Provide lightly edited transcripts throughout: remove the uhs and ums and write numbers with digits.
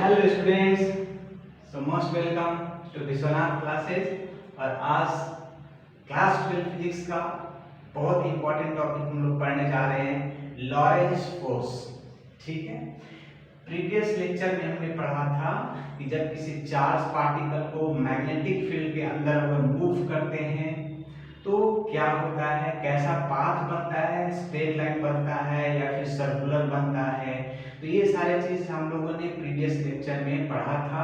Hello students, so most welcome to Vishwanath classes. और आज class 12 physics का बहुत इंपॉर्टेंट टॉपिक हम लोग पढ़ने जा रहे हैं, लॉरेंज फोर्स। ठीक है, प्रीवियस लेक्चर में हमने पढ़ा था कि जब किसी चार्ज पार्टिकल को मैग्नेटिक फील्ड के अंदर अगर मूव करते हैं तो क्या होता है, कैसा पाथ बनता है, स्ट्रेट लाइन बनता है या फिर सर्कुलर बनता है। तो ये सारे चीज हम लोगों ने प्रीवियस लेक्चर में पढ़ा था।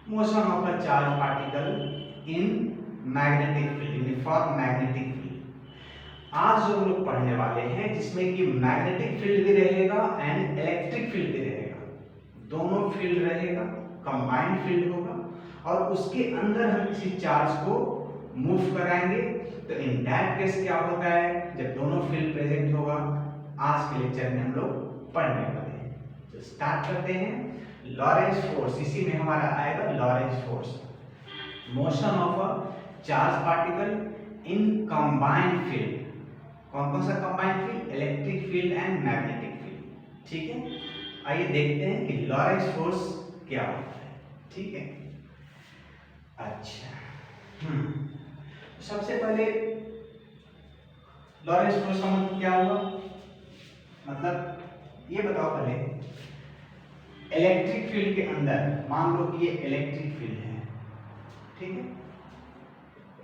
Motion of a charge particle in magnetic field, uniform magnetic field. आज जो हम लोग पढ़ने वाले हैं जिसमें कि मैग्नेटिक फील्ड भी रहेगा एंड इलेक्ट्रिक फील्ड भी रहेगा, दोनों फील्ड रहेगा, कंबाइंड फील्ड होगा और उसके अंदर हम किसी चार्ज को मूव कराएंगे। तो इन दैट केस क्या होता है, जब दोनों फील्ड प्रेजेंट होगा, आज के लेक्चर में हम लोग पढ़ने वाले हैं। तो स्टार्ट करते हैं। लॉरेंज फोर्स, इसी में हमारा आएगा Lorentz force, motion of a charge particle in combined field. कौन कौन सा combined field? Electric field and magnetic field. ठीक है, आइए देखते हैं कि लॉरेंज फोर्स क्या होता है। ठीक है, अच्छा सबसे पहले लॉरेंज फोर्स का मतलब क्या हुआ, मतलब ये बताओ पहले, इलेक्ट्रिक फील्ड के अंदर मान लो कि ये इलेक्ट्रिक फील्ड है, ठीक है,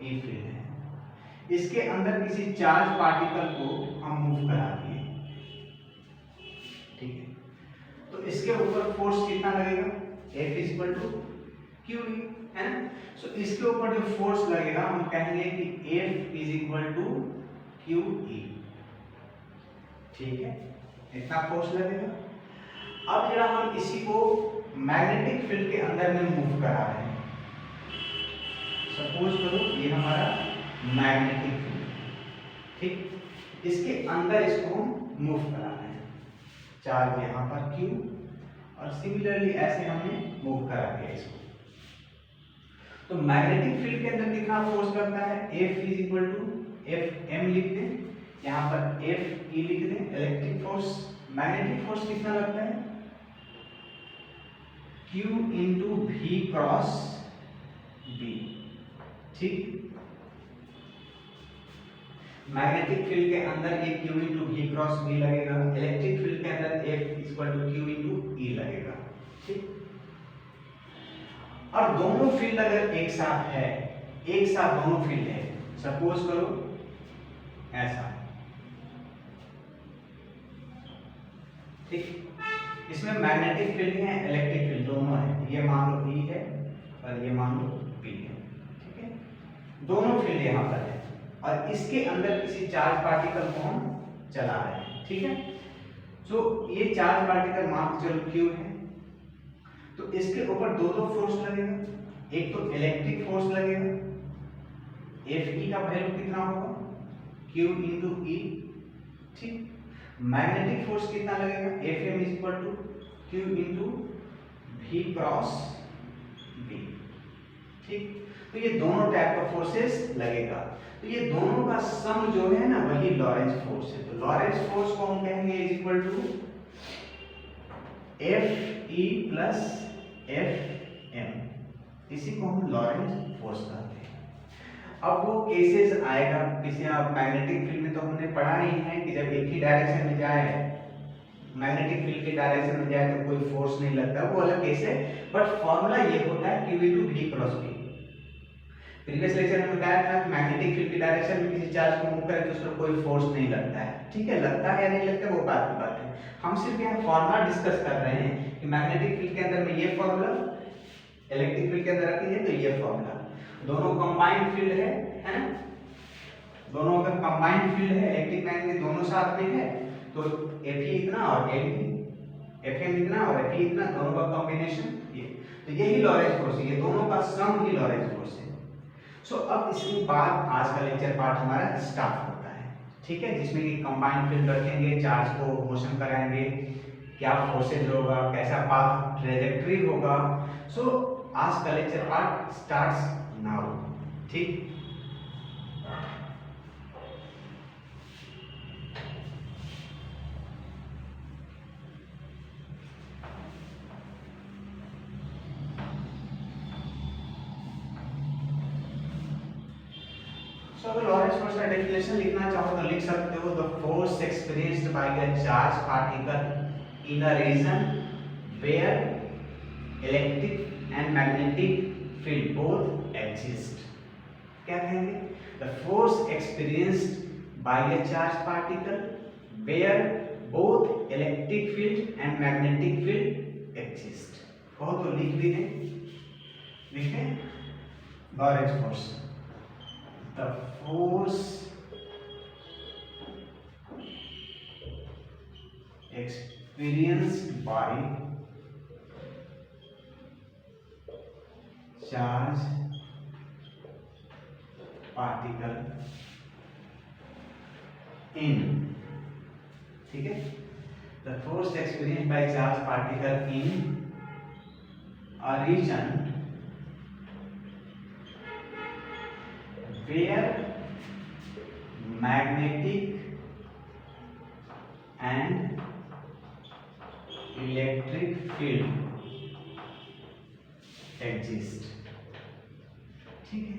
ये फील्ड है, इसके अंदर किसी चार्ज पार्टिकल को हम मूव करा दिए, ठीक है, तो इसके ऊपर फोर्स कितना लगेगा? F इक्वल टू क्यू, है ना। सो इसके ऊपर जो फोर्स लगेगा हम कहेंगे कि F is equal to Q E, ठीक है, इतना फोर्स लगेगा। अब जरा हम इसी को मैग्नेटिक फील्ड के अंदर में मूव करा रहे हैं, सपोज करो ये हमारा मैग्नेटिक फील्ड, ठीक, इसके अंदर इसको हम मूव करा रहे हैं, चार्ज यहाँ पर Q और सिमिलरली ऐसे हमने मूव करा दिया इसको। तो मैग्नेटिक फील्ड के अंदर कितना फोर्स लगता है? F is equal to F M लिख दें, यहाँ पर एफ ई लिख दें, इलेक्ट्रिक फोर्स। मैग्नेटिक फोर्स कितना लगता है? Q into V cross B, ठीक। मैग्नेटिक फील्ड के अंदर ये Q into V cross B लगेगा, इलेक्ट्रिक फील्ड के अंदर F equal to Q into E लगेगा, ठीक। और दोनों फील्ड अगर एक साथ है, एक साथ दोनों फील्ड है, सपोज करो ऐसा, ठीक, इसमें मैग्नेटिक फील्ड है, इलेक्ट्रिक फील्ड दोनों है, ये मान लो E है और ये मान लो B है, ठीक है, दोनों फील्ड यहाँ पर है और इसके अंदर किसी चार्ज पार्टिकल को हम चला रहे हैं, ठीक है। तो ये चार्ज पार्टिकल मान चलो Q है, तो इसके ऊपर दो फोर्स लगेगा, एक तो इलेक्ट्रिक फोर्स लगेगा, Fe का वैल्यू कितना होगा? Q इंटू E, ठीक। मैग्नेटिक फोर्स कितना लगेगा? Fm is equal to Q into V cross B, ठीक। तो ये दोनों टाइप का फोर्सेस लगेगा, तो ये दोनों का सम जो है ना वही लॉरेंज फोर्स है। तो लॉरेंज फोर्स को हम कहेंगे is equal to F E plus F M, इसी को हम लॉरेंज फोर्स कहते हैं। अब वो केसेस आएगा, किसी मैग्नेटिक फील्ड में तो हमने पढ़ा ही है कि जब एक ही डायरेक्शन में जाए, मैग्नेटिक फील्ड के डायरेक्शन में जाए तो कोई फोर्स नहीं लगता, वो अलग केस है, बट फॉर्मूला ये होता है Q into V cross B। Previous lecture में बताया था कि मैग्नेटिक फील्ड की डायरेक्शन में किसी चार्ज को मूव करें तो उस पर कोई फोर्स नहीं लगता है, ठीक है, लगता है या नहीं लगता वो बात की बात है। हम सिर्फ यहाँ फॉर्मूला डिस्कस कर रहे हैं कि मैग्नेटिक फील्ड के अंदर में ये फॉर्मूला, इलेक्ट्रिक फील्ड के अंदर रखेंगे तो ये फॉर्मूला, दोनों कंबाइंड फील्ड है ना, दोनों अगर कंबाइंड फील्ड है, इलेक्ट्रिक मैग्नेटिक दोनों साथ में है, तो Fe इतना और Fm इतना और Fe इतना, दोनों का कॉम्बिनेशन ये, तो यही लॉरेंज फोर्स है, ये दोनों का सम ही लॉरेंज फोर्स है। सो अब इसके बाद आज का लेक्चर पार्ट हमारा स्टार्ट होता है, ठीक है, जिसमें कि कंबाइंड फील्ड रखेंगे, चार्ज को मोशन कराएंगे, क्या फोर्सेज होगा, कैसा पाथ ट्रेजेक्टरी होगा। सो आज का लेक्चर पार्ट स्टार्ट्स नाउ, ठीक। सो अगर लॉरेंस फोर्स का डेफिनेशन लिखना चाहो तो लिख सकते हो the force experienced by a charge particle in a region where electric and magnetic field both exist. क्या कहेंगे? The force experienced by a charge particle where both electric field and magnetic field exist. कहो तो लिख भी दें, लिखें Lorentz force, the force experienced by charge particle in, ठीक है, the force experienced by charge particle in a region where magnetic and electric field exist। ठीक है,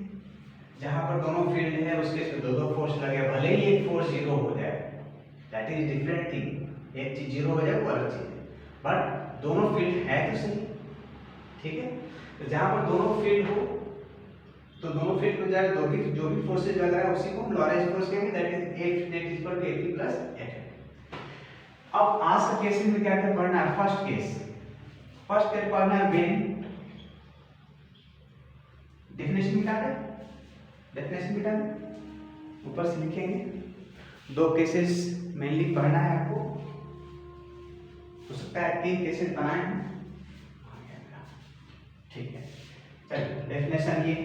जहां पर दोनों फील्ड है उसके से दो फोर्स लगे, भले ही एक फोर्स जीरो हो जाए, दैट इज डिफरेंट थिंग, एक चीज जीरो हो जाए वो अलग चीज है, बट दोनों फील्ड है तो सही। ठीक है, तो जहां पर दोनों फील्ड हो तो दोनों फील्ड को जो भी फोर्सेज लग रहा है उसी को हम लॉरेंस फोर्स कहेंगे, that is F net is equal to AP plus F। अब आज के केस में क्या क्या पढ़ना है? फर्स्ट केस पढ़ना है व्हेन, डेफिनेशन मिटा दे, ऊपर से लिखेंगे। दो केसेस मेनली पढ़ना है आपको, हो सकता है 3 केसेस बनाए हैं, ठीक है। चलिए डेफिनेशन ये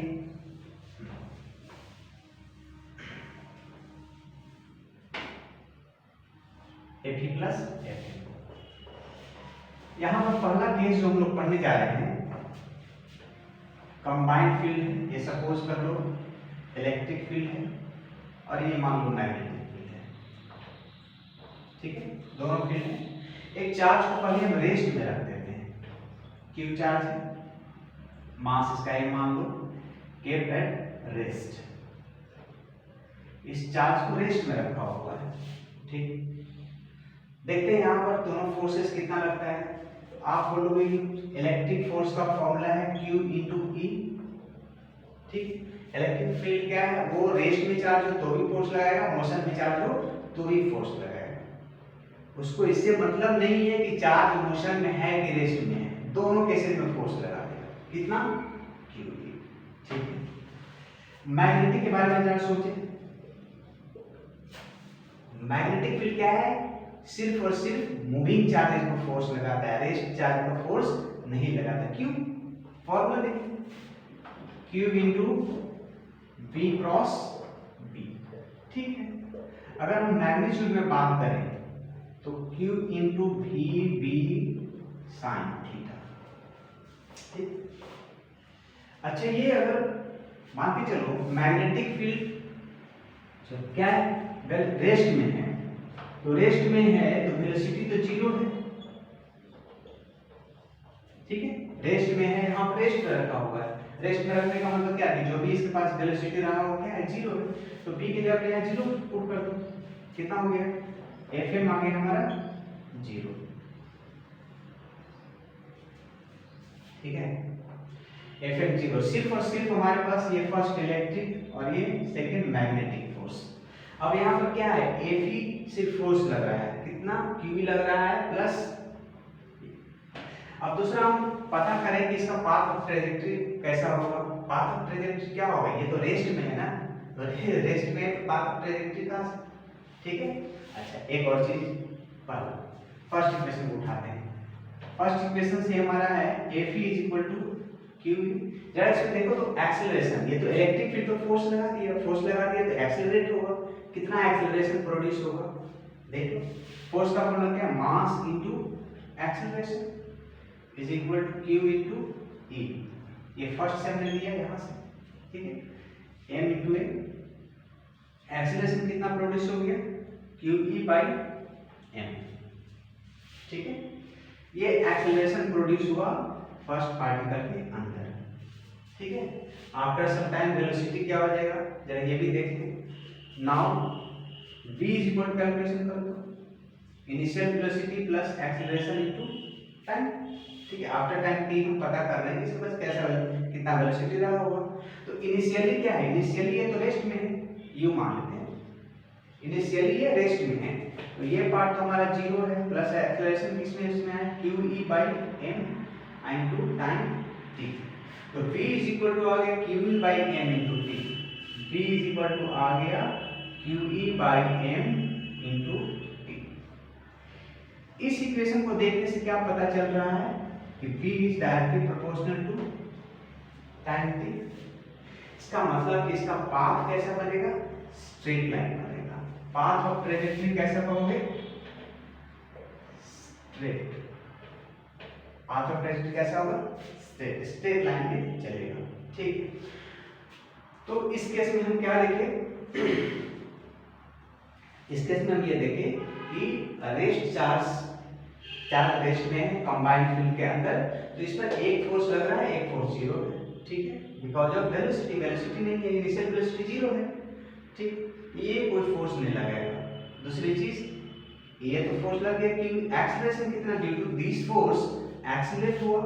Fe प्लस Fe। यहां पर पहला केस जो हम लोग पढ़ने जा रहे हैं, कंबाइंड फील्ड है, ये सपोज कर लो इलेक्ट्रिक फील्ड है और ये मान लो मैग्नेटिक फील्ड है। ठीक है, दोनों फील्ड है। एक चार्ज को पहले हम रेस्ट में रख देते हैं, क्यू चार्ज है, मास इसका ये मान लो, केप्ट एट रेस्ट। इस चार्ज को रेस्ट में रखा हुआ है। ठीक, देखते हैं यहाँ पर दोनों फोर्सेस कितना लगता है। आप बोलोगे इलेक्ट्रिक फोर्स का फॉर्मूला है Q इंटू E। ठीक, इलेक्ट्रिक फील्ड क्या है? वो रेस्ट में चार्ज हो तो भी फोर्स लगाएगा, मोशन में चार्ज हो तो भी फोर्स लगाएगा। उसको इससे मतलब नहीं है कि चार्ज मोशन में है कि रेस्ट में है, दोनों केसेस में फोर्स लगा देगा। कितना? Q। ठीक है, मैग्नेटिक के बारे में जरा सोचें। मैग्नेटिक फील्ड क्या है? सिर्फ और सिर्फ मूविंग चार्जेस को फोर्स लगाता है, रेस्ट चार्ज को फोर्स नहीं लगाता। क्यों? फॉर्मूला देखिए, Q into V cross B। ठीक है, अगर हम मैग्नीट्यूड में बात करें तो Q into V sine theta. ठीक, अच्छा ये अगर मान के चलो मैग्नेटिक फील्ड क्या है? वेल रेस्ट में है, तो रेस्ट में है तो वेलोसिटी तो जीरो है। ठीक है, रेस्ट में है, यहाँ पर रेस्ट में रखा हुआ है। रेस्ट में रखने का मतलब क्या है? जो भी इसके पास वेलोसिटी रहा हो क्या है? जीरो है। तो b की जगह पे यहाँ जीरो पुट कर दो, कितना हो गया? Fm आ गया हमारा जीरो। ठीक है, Fm जीरो। सिर्फ और सिर्फ हमारे पास ये फर्स्ट इलेक्ट्रिक और ये सेकंड मैग्नेटिक फोर्स। अब यहाँ पर क्या है? Fe सिर्फ फोर्स लग रहा है, कितना? Q लग रहा है प्लस। अब दूसरा हम पता करें कि इसका पाथ ऑफ ट्रैजेक्टरी कैसा होगा। पाथ ऑफ ट्रैजेक्टरी क्या होगा? ये तो रेस्ट में है ना, तो रेस्ट में पाथ ऑफ ट्रैजेक्टरी का। ठीक है, अच्छा एक और चीज, फर्स्ट इक्वेशन को उठाते हैं। फर्स्ट इक्वेशन से हमारा है Fe is equal to Q। जरा इसको देखो तो एक्सेलरेशन, ये तो इलेक्ट्रिक फील्ड तो फोर्स लगा दिया तो एक्सेलरेट होगा। कितना एक्सेलरेशन प्रोड्यूस होगा? देखो फोर्स का फॉर्मूला क्या है? Mass into acceleration is equal to Q into E। ये फर्स्ट से हमने लिया यहाँ से। ठीक है, m इनटू a। एक्सेलरेशन कितना प्रोड्यूस हो गया? QE by m। ठीक है, ये एक्सेलरेशन प्रोड्यूस हुआ फर्स्ट पार्टिकल के अंदर। ठीक है। आफ्टर सम टाइम वेलोसिटी क्या हो जाएगा, जरा ये भी देख लें। Now v is equal to, calculation कर दो, initial velocity plus acceleration into time. ठीक है, आफ्टर टाइम t हम पता कर रहे हैं कि इसके पास कैसा कितना वेलोसिटी रहा होगा। तो इनिशियली क्या है, इनिशियली ये तो रेस्ट में है, u मान लेते हैं इनिशियली ये रेस्ट में है, तो ये पार्ट तो हमारा 0 है, प्लस एक्सीलरेशन किसमें इसमें है qe by m into time t। तो v इज इक्वल टू आ गया qe by m into t, v is equal to आ गया qe by m into t। इस इक्वेशन को देखने से क्या पता चल रहा है कि v is directly proportional to time t। इसका मतलब कि इसका पाथ कैसा बनेगा, स्ट्रेट लाइन बनेगा। पाथ ऑफ ट्रेजेक्टरी कैसा कहोगे, स्ट्रेट। पाथ ऑफ ट्रेजेक्टरी कैसा होगा, स्ट्रेट, स्ट्रेट लाइन में चलेगा। ठीक है, तो इस केस में हम क्या देखें, इस केस में हम ये देखें कि रेस्ट चार्ज रेस्ट में है कंबाइंड फील्ड के अंदर, तो इस पर एक फोर्स लग रहा है, एक फोर्स 0 है। ठीक है, बिकॉज ऑफ वेलोसिटी, वेलोसिटी नहीं है, इनिशियल वेलोसिटी 0 है। ठीक, ये कोई फोर्स नहीं लगाएगा। दूसरी चीज, ये तो फोर्स लग गया कि एक्सीलरेशन कितना, due to this force accelerate हुआ,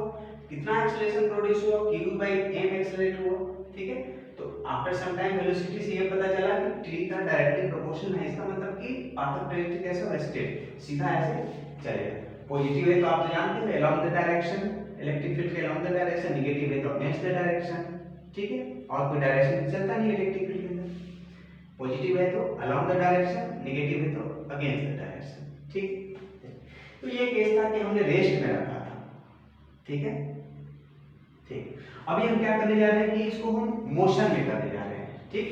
कितना एक्सीलरेशन प्रोड्यूस हुआ, q बाई m एक्सीलरेट हुआ। ठीक है, तो आफ्टर सम टाइम वेलोसिटी से ये पता चला कि t का डायरेक्टली प्रोपोर्शनल है, इसका मतलब कि पाथ ऑफ ट्रेजेक्टरी कैसा होगा, स्ट्रेट, सीधा ऐसे चलेगा। पॉजिटिव है तो आप तो जानते हैं along the direction, electric field के अलोंग द डायरेक्शन, नेगेटिव है तो अगेंस्ट द डायरेक्शन। ठीक है, और कोई डायरेक्शन चलता नहीं इलेक्ट्रिक फील्ड के अंदर। पॉजिटिव है तो अलोंग द डायरेक्शन, नेगेटिव है तो अगेंस्ट द डायरेक्शन। ठीक, तो ये केस था कि हमने रेस्ट में रखा था। ठीक है, ठीक, अभी हम क्या करने जा रहे हैं कि इसको हम मोशन में करने जा रहे हैं। ठीक,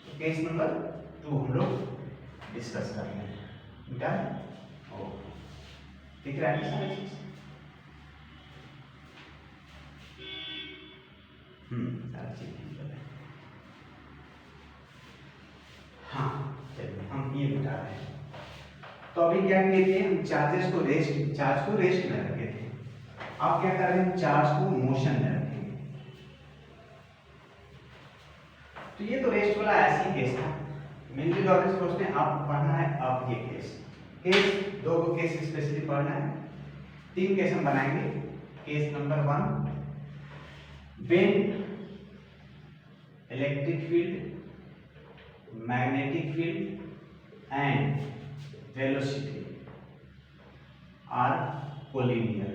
तो केस नंबर 2 हम लोग डिस्कस कर रहे हैं। बेटा दिख रहा है सारी चीज, सारी चीज। हाँ चलिए हम ये बता रहे हैं। तो अभी क्या किए थे, हम चार्ज को रेस्ट में रखे थे। अब क्या कर रहे हैं, चार्ज को मोशन में रखेंगे। तो ये तो रेस्ट वाला ऐसी केस था, मेनली लॉरेंस फोर्स में आप पढ़ना है। अब ये केस 2 को केस स्पेशली पढ़ना है। 3 केस हम बनाएंगे। Case number 1, when electric field, magnetic field and velocity are collinear.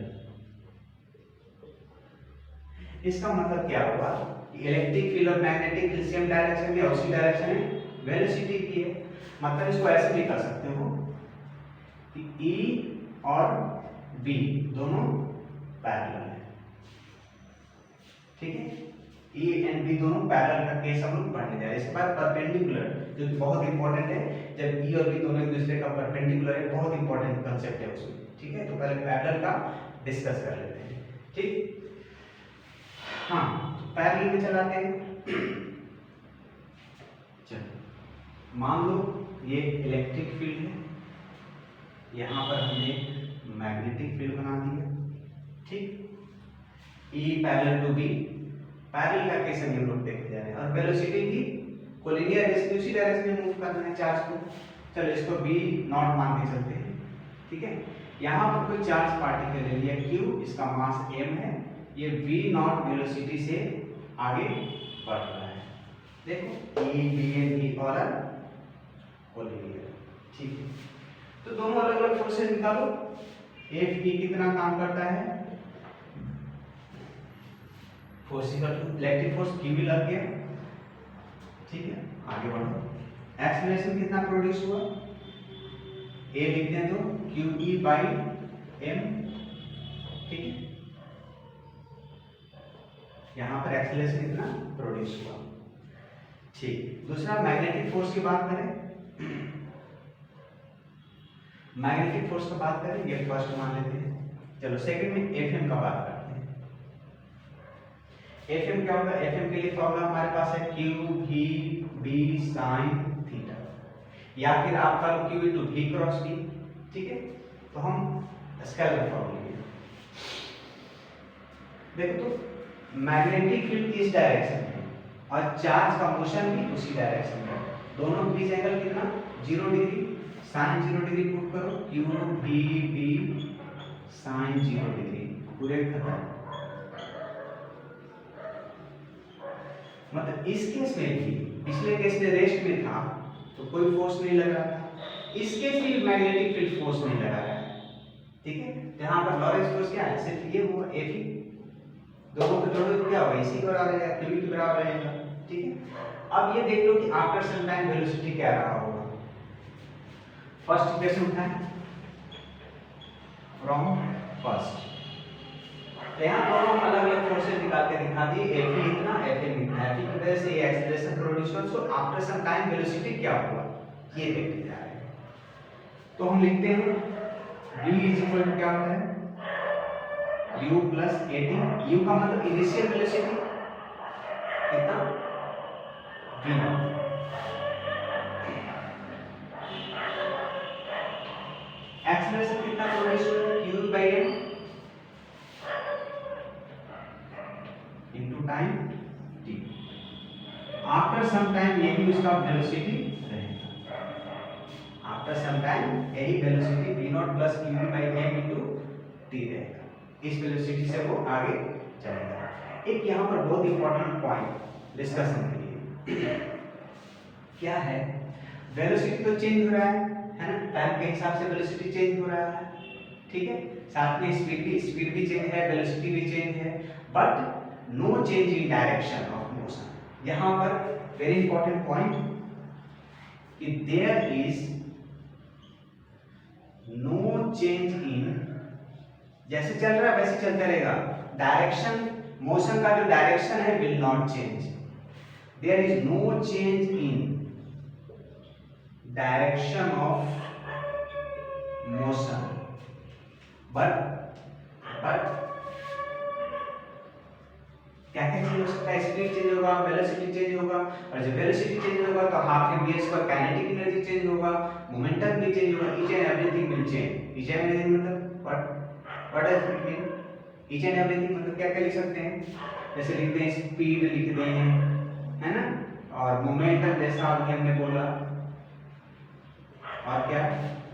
इसका मतलब क्या होगा कि इलेक्ट्रिक फील्ड और मैग्नेटिक फील्ड सेम डायरेक्शन में, उसी डायरेक्शन में वेलोसिटी की है। मतलब इसको ऐसे भी कर सकते हो कि E और B दोनों पैरेलल है। ठीक है, E एंड B दोनों पैरेलल का केस हम लोग पढ़ने जा रहे हैं। इसके बाद परपेंडिकुलर, जो कि बहुत इंपॉर्टेंट है, जब E और B दोनों एक दूसरे का परपेंडिकुलर है, बहुत इंपॉर्टेंट कंसेप्ट है उसमें। ठीक है, तो पहले पैरेलल का डिस्कस कर लेते हैं। ठीक, हाँ पैरेलल में चलाते हैं। चलो मान लो ये इलेक्ट्रिक फील्ड है, यहाँ पर हमने मैग्नेटिक फील्ड बना दिया। ठीक, E parallel to B, parallel का केस हम लोग देखते जा रहे हैं। और वेलोसिटी भी कोलिनियर है, इसलिए उसी डायरेक्शन में मूव करना है चार्ज को। चलो इसको B नॉट मान के चलते हैं। ठीक है, यहाँ पर कोई चार्ज पार्टिकल ले लिया Q, इसका मास m है, ये V नॉट वेलोसिटी से आगे बढ़ रहा है। देखो E B and E और कोलिनियर। ठीक है, तो दोनों अलग अलग फोर्सेस निकालो। F E कितना काम करता है, फोर्स इलेक्ट्रिक फोर्स Q भी लग गया। ठीक है, आगे बढ़ो। एक्सीलरेशन कितना प्रोड्यूस हुआ, A लिख दें तो QE बाई M। ठीक है, यहाँ पर एक्सीलरेशन कितना प्रोड्यूस हुआ। ठीक, दूसरा मैग्नेटिक फोर्स की बात करें, मैग्नेटिक फोर्स का बात करें, ये फर्स्ट मान लेते हैं। चलो सेकंड में Fm का बात करते हैं। Fm क्या होगा, Fm के लिए फॉर्मूला हमारे पास है Q V B sin theta, या फिर आप कर लो Q into V cross B। ठीक है, तो हम स्केलर फॉर्मूला देखो, तो मैग्नेटिक फील्ड इस डायरेक्शन में और चार्ज का मोशन भी उसी डायरेक्शन में, दोनों के बीच एंगल कितना 0 डिग्री, साइन 0 डिग्री पुट करो, Q B B sine 0 degree, पूरे खत्म। मतलब इस केस में भी, पिछले केस में रेस्ट में था तो कोई फोर्स नहीं लग रहा था, इस केस में मैग्नेटिक फील्ड फोर्स नहीं लगा रहा है, ठीक है। तो यहाँ पर लॉरेंस फोर्स क्या है, सिर्फ ये हुआ एफ ही, दोनों को जोड़ो तो क्या होगा, इसी के बराबर रहेगा, क्यू के बराबर रहेगा, ठीक है। अब ये देख लो कि आफ्टर सम टाइम वेलोसिटी क्या रहा होगा। फर्स्ट इक्वेशन उठाएं फ्रॉम फर्स्ट, तो यहाँ दोनों अलग अलग फोर्सेस निकाल के दिखा दी, एफ ही इतना, एफ ही इतना, एफ की वजह से ये एक्सेलरेशन प्रोड्यूस हुआ, so after some time velocity क्या हुआ ये देखते जा रहे हैं। तो हम लिखते हैं v इक्वल टू क्या होता है u प्लस at, u का मतलब इनिशियल वेलोसिटी कितना v नॉट, एक्सेलरेशन कितना प्रोड्यूस हुआ q by m into time t, after some time ये भी उसका वेलोसिटी रहेगा, आफ्टर सम टाइम यही velocity v naught plus q by m into t रहेगा, इस वेलोसिटी से वो आगे चलेगा। एक यहाँ पर बहुत इंपॉर्टेंट पॉइंट डिस्कशन के लिए क्या है, वेलोसिटी तो चेंज हो रहा है ना, टाइम के हिसाब से वेलोसिटी चेंज हो रहा है, ठीक है, साथ में स्पीड भी चेंज है, वेलोसिटी भी चेंज है, but no change in direction of motion. यहाँ पर वेरी इंपॉर्टेंट पॉइंट कि there is no change in, जैसे चल रहा है वैसे चलता रहेगा, डायरेक्शन मोशन का जो डायरेक्शन है will not change, there is no change in direction of motion, but क्या क्या चेंज हो सकता है, स्पीड चेंज होगा, वेलोसिटी चेंज होगा, और जब वेलोसिटी चेंज होगा तो half M B square kinetic energy change होगा, मोमेंटम भी चेंज होगा, each and everything will change. Each and everything मतलब what does it mean, each and everything मतलब क्या क्या लिख सकते हैं, जैसे लिखते हैं स्पीड लिखते हैं, है ना, और मोमेंटम जैसा अभी हमने बोला, और क्या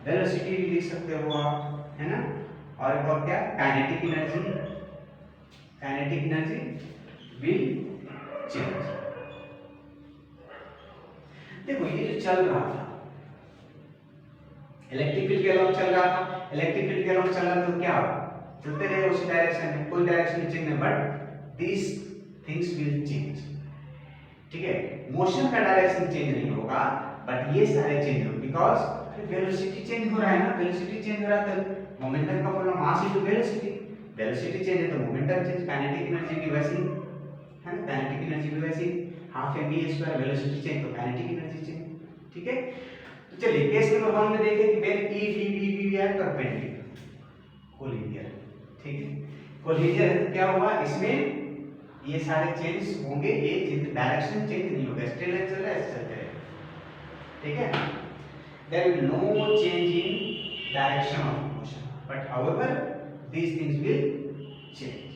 वेलोसिटी भी लिख सकते हो आप, है ना, और क्या काइनेटिक एनर्जी विल चेंज। देखो ये जो चल रहा था इलेक्ट्रिक फील्ड के अलावा चल रहा था, इलेक्ट्रिक फील्ड के अलावा चल रहा था तो क्या चलते रहे उसी डायरेक्शन में, कोई डायरेक्शन चेंज नहीं, but this things will change, ठीक है। मोशन का डायरेक्शन चेंज नहीं होगा बट ये सारे चेंज होंगे, बिकॉज वेलोसिटी चेंज हो रहा है ना, वेलोसिटी चेंज हो रहा है तो मोमेंटम का formula mass into velocity, velocity change है तो मोमेंटम चेंज, काइनेटिक एनर्जी भी वैसी है ना, काइनेटिक एनर्जी भी वैसी, half M B square, velocity change तो काइनेटिक एनर्जी चेंज, ठीक है। तो चलिए केस नंबर 1 में देखें कि when E V B V are perpendicular collinear, ठीक है, कोलिनियर है तो क्या हुआ, इसमें ये सारे चेंज होंगे, ये डायरेक्शन चेंज नहीं होगा, स्ट्रेट लाइन चल रहा है ऐसे चलते रहेगा, ठीक है, there will no change in direction of motion, but however these things will change।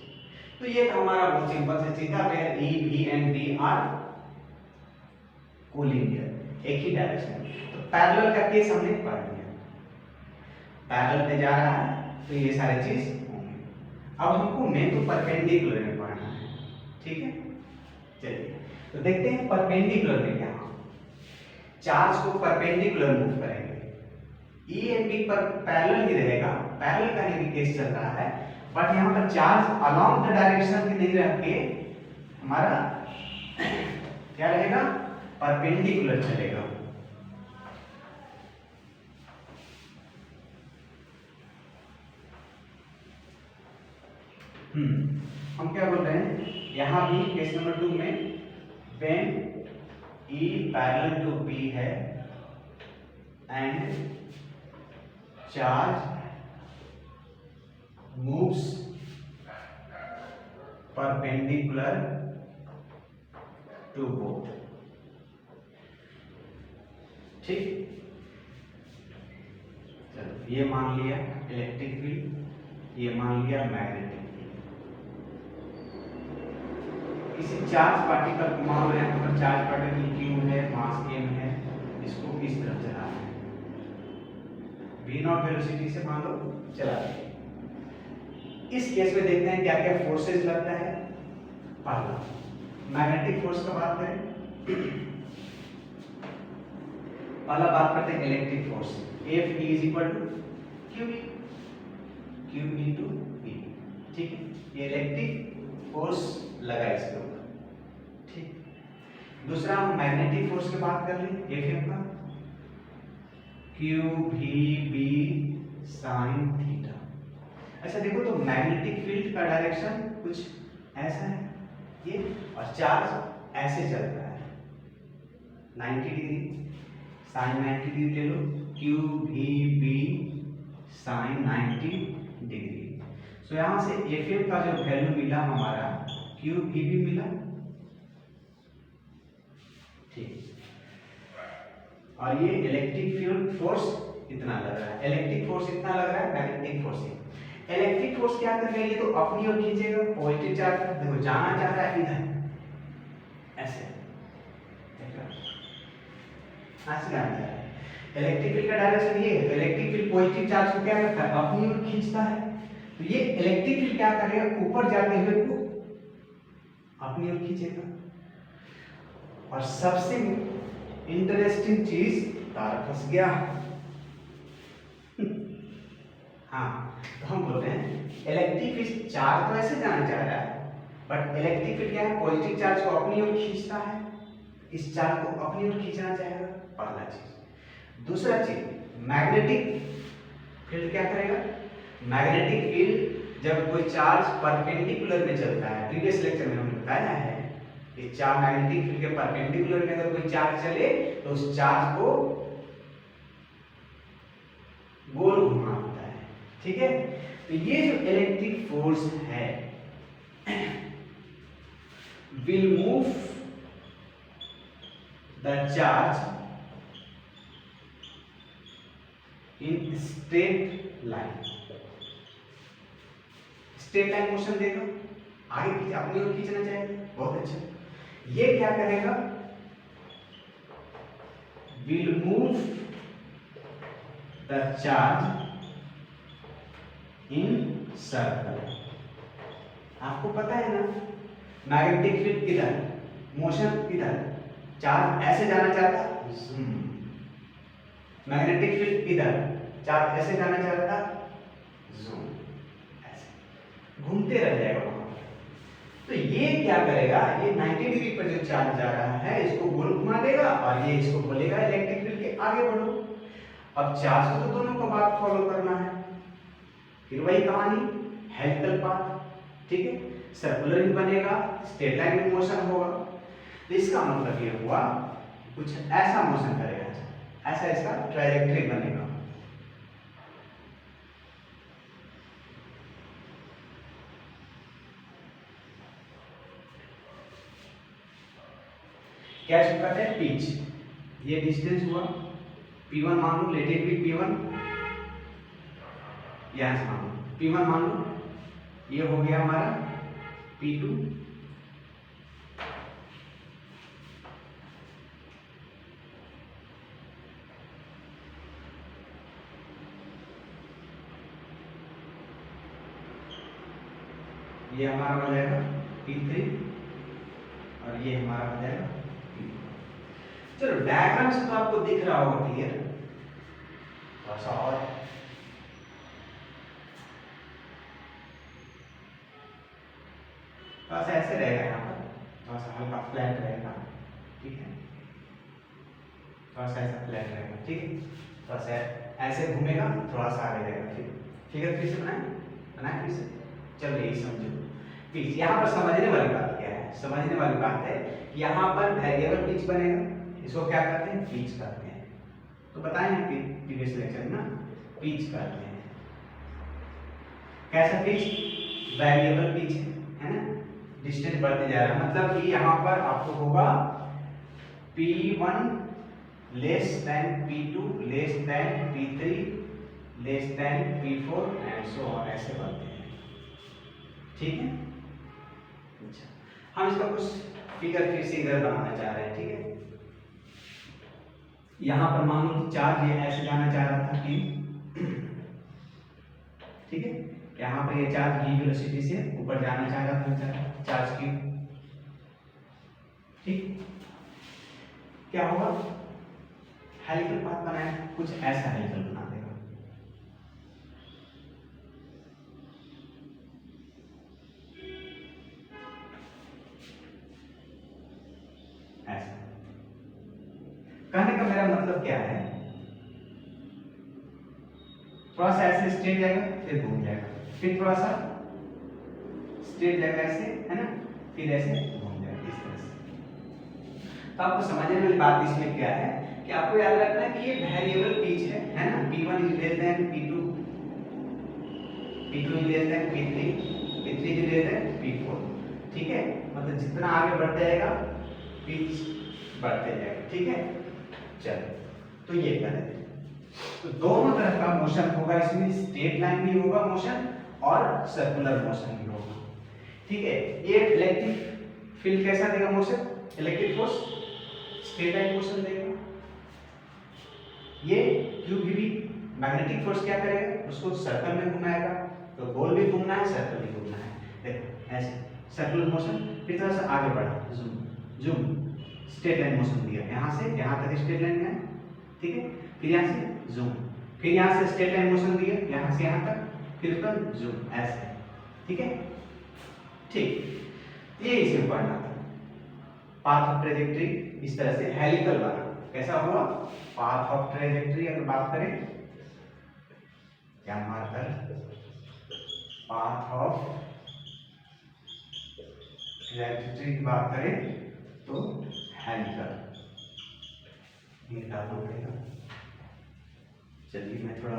तो ये था हमारा बहुत सिंपल से सीधा, where E, V and B are collinear, एक ही डायरेक्शन में। तो पैरेलल का केस हमने पढ़ लिया, पैरेलल पे जा रहा है तो ये सारे चीज होंगे। अब हमको मेन तो परपेंडिकुलर में पढ़ना है, ठीक है। चलिए तो देखते हैं परपेंडिकुलर में क्या, चार्ज को परपेंडिकुलर मूव करेंगे, E एंड B पर पैरेलल ही रहेगा, पैरेलल का ही केस चल रहा है, बट यहाँ पर चार्ज अलोंग द डायरेक्शन की नहीं रख के हमारा क्या रहेगा, परपेंडिकुलर चलेगा। हम क्या बोल रहे हैं यहाँ भी केस नंबर 2 में, when E parallel to B है and charge moves perpendicular to both, ठीक, चलो ये मान लिया इलेक्ट्रिक फील्ड, ये मान लिया मैग्नेटिक फील्ड, किसी चार्ज पार्टिकल को मान लो यहाँ पर चार्ज पार्टिकल क्यू है, मास m है, इसको इस तरफ चला है, v0 वेलोसिटी से मान लो चला है। इस केस में देखते हैं क्या क्या फोर्सेस लगता है। पहला मैग्नेटिक फोर्स का बात करें, पहला बात करते हैं electric force. F E is equal to Q into V, ठीक है, ये इलेक्ट्रिक फोर्स लगा इसके ऊपर, ठीक। दूसरा हम मैग्नेटिक फोर्स की बात कर लें, F का Q V B sin theta. अच्छा देखो तो मैग्नेटिक फील्ड का डायरेक्शन कुछ ऐसा है ये, और चार्ज ऐसे चल रहा है 90 डिग्री, साइन 90 डिग्री ले लो, Q V B sine 90 degree. So यहाँ से Fm का जो वैल्यू मिला हमारा Q V B मिला, ठीक। और ये इलेक्ट्रिक फील्ड फोर्स इतना लग रहा है, इलेक्ट्रिक फोर्स इतना लग रहा है, मैग्नेटिक फोर्स इलेक्ट्रिक फोर्स क्या कर रही है, तो अपनी ओर खींचेगा पॉजिटिव चार्ज, देखो जाना चाह रहा है इधर ऐसे, ऐसे जाना चाह रहा है। इलेक्ट्रिक फील्ड का डायरेक्शन ये है, तो इलेक्ट्रिक फील्ड पॉजिटिव चार्ज को क्या करता है, अपनी ओर खींचता है। तो ये इलेक्ट्रिक फील्ड क्या करेगा, ऊपर जाते हुए को अपनी ओर खींचेगा। और सबसे इंटरेस्टिंग चीज, तार फंस गया। हाँ, तो हम बोलते हैं इलेक्ट्रिक फील्ड चार्ज तो ऐसे जाना चाह रहा है, बट इलेक्ट्रिक फील्ड क्या है, पॉजिटिव चार्ज को अपनी ओर खींचता है, इस चार्ज को अपनी ओर खींचना चाहेगा, पहला चीज। दूसरा चीज, मैग्नेटिक फील्ड क्या करेगा, मैग्नेटिक फील्ड जब कोई चार्ज परपेंडिकुलर में चलता है, प्रीवियस लेक्चर में हमने बताया है, इस चार्ज मैग्नेटिक फील्ड के परपेंडिकुलर में अगर कोई चार्ज चले तो उस चार्ज को गोल घुमाता है, ठीक है। तो ये जो इलेक्ट्रिक फोर्स है will move the charge in straight line, straight line motion देगा, आगे पीछे अपनी ओर खींचना चाहिए, बहुत अच्छा। ये क्या करेगा, will move the charge in circle। आपको पता है ना, मैग्नेटिक फील्ड किधर, मोशन किधर, चार्ज ऐसे जाना चाहता, मैग्नेटिक फील्ड किधर, चार्ज ऐसे जाना चाहता, जूम, ऐसे घूमते रह जाएगा वहां। तो ये क्या करेगा, ये 90 डिग्री पर जो चार्ज जा रहा है इसको गोल घुमा देगा, और ये इसको बोलेगा इलेक्ट्रिक फील्ड के आगे बढ़ो। अब चार्ज को तो दोनों को बात फॉलो करना है, फिर वही कहानी, हेलिकल पाथ, ठीक है, सर्कुलर ही बनेगा, स्ट्रेट लाइन में मोशन होगा। तो इसका मतलब ये हुआ कुछ ऐसा मोशन करेगा, ऐसा इसका ट्रायजेक्टरी बनेगा। क्या इसको कहते हैं, पिच। ये डिस्टेंस हुआ P1 मान लो, लेट इट बी P1, यहां से मान लो P1 मान लो, ये हो गया हमारा P2, ये हमारा हो जाएगा P3, और ये हमारा हो जाएगा P4। चलो डायग्राम से तो आपको दिख रहा होगा क्लियर, थोड़ा सा और थोड़ा सा ऐसे रहेगा, यहाँ पर थोड़ा सा हल्का फ्लैट रहेगा, ठीक है, थोड़ा सा ऐसा फ्लैट रहेगा, ठीक है, थोड़ा सा ऐसे घूमेगा, थोड़ा सा आगे रहेगा, ठीक है। फिर से बनाए फिर से, चलो यही समझो। पिच, यहाँ पर समझने वाली बात क्या है, समझने वाली बात है यहाँ पर वेरिएबल पिच बनेगा, इसको क्या करते हैं, पिच करते हैं। तो बताएं प्रीवियस लेक्चर में ना, पिच करते हैं। कैसा पिच, वेरिएबल पिच है ना, डिस्टेंस बढ़ते जा रहा है, मतलब कि यहाँ पर आपको होगा P1 less than P2 less than P3 less than P4 and so on, ऐसे बढ़ते हैं, ठीक है। अच्छा, हम इसका कुछ फिगर फिर से इधर बनाना चाह रहे हैं, ठीक है। यहाँ पर मान लो कि चार्ज ये ऐसे जाना चाह रहा था कि, ठीक है, यहाँ पर ये चार्ज v वेलोसिटी से ऊपर जाना चाह रहा था चार्ज की, ठीक। क्या होगा, हेलिकल पाथ बनाए, कुछ ऐसा हेलिकल बना देगा, ऐसा। कहने का मेरा मतलब क्या है, थोड़ा सा ऐसे स्ट्रेट जाएगा, फिर घूम जाएगा, फिर थोड़ा सा स्ट्रेट जाएगा ऐसे, है ना, फिर ऐसे घूम जाएगा, इस तरह से। तो आपको समझने वाली बात इसमें क्या है कि आपको याद रखना है कि ये वेरिएबल पिच है ना, P1 is less than P2, P2 is less than P3, P3 is less than P4, ठीक है। मतलब जितना आगे बढ़ते जाएगा पिच बढ़ते जाएगा, ठीक है। चलो, तो ये कर लेते हैं। तो दोनों तरफ का मोशन होगा इसमें, स्ट्रेट लाइन भी होगा मोशन और सर्कुलर मोशन भी होगा, ठीक है। ये इलेक्ट्रिक फील्ड कैसा देगा motion, electric force straight line motion देगा। ये QVB मैग्नेटिक फोर्स क्या करेगा, उसको सर्कल में घुमाएगा, तो गोल भी घूमना है, सर्कल भी घूमना है, देखो ऐसे सर्कुलर मोशन। फिर थोड़ा सा आगे बढ़ा, zoom zoom, straight line motion दिया, यहाँ से यहाँ तक स्ट्रेट लाइन है, ठीक है। फिर यहाँ से जूम, फिर यहाँ से स्ट्रेट लाइन मोशन दिया, यहाँ से यहाँ तक, फिर उसका जूम, ऐसे, ठीक है, ठीक। ये इसे पढ़ना था, पाथ ऑफ ट्रेजेक्टरी इस तरह से हेलिकल बना, कैसा हुआ, पाथ ऑफ ट्रेजेक्टरी अगर बात करें, क्या मार्कर, पाथ ऑफ ट्रेजेक्टरी की बात करें तो हेलिकल, ये डालना पड़ेगा। चलिए मैं थोड़ा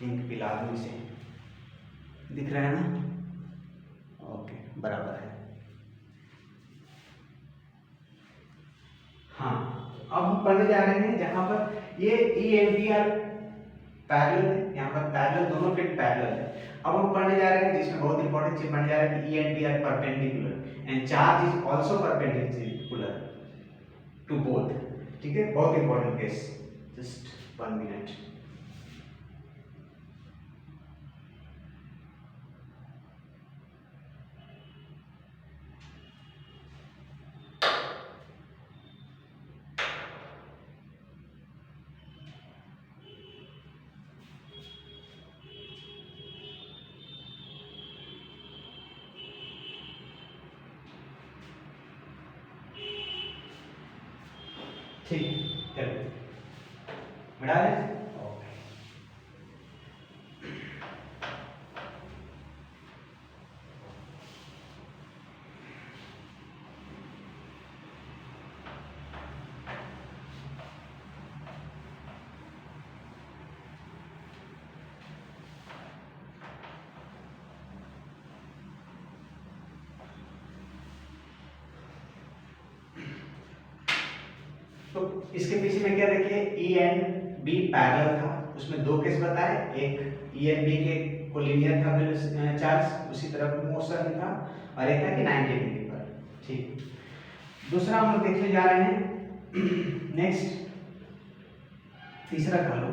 इंक पिला दूं इसे, दिख रहा है ना, ओके बराबर है। हाँ, अब हम पढ़ने जा रहे हैं जहां पर ये EMPR पैरेलल है, यहाँ पर पैरेलल, दोनों फील्ड पैरेलल है। अब हम पढ़ने जा रहे हैं जिसमें बहुत इंपॉर्टेंट चीज पढ़ने जा रहे हैं कि EMPR perpendicular and charge is also perpendicular to both, ठीक है, बहुत इंपॉर्टेंट केस, जस्ट 1 मिनट। ठीक, चलो बढ़ा दें। तो इसके पीछे में क्या देखिए, E एंड B पैरेलल था, उसमें दो केस बताए, एक E एंड B के कोलिनियर था चार्ज, उसी तरफ मोशन था, और एक था कि 90 डिग्री पर, ठीक। दूसरा हम लोग देखने जा रहे हैं, नेक्स्ट तीसरा कह लो,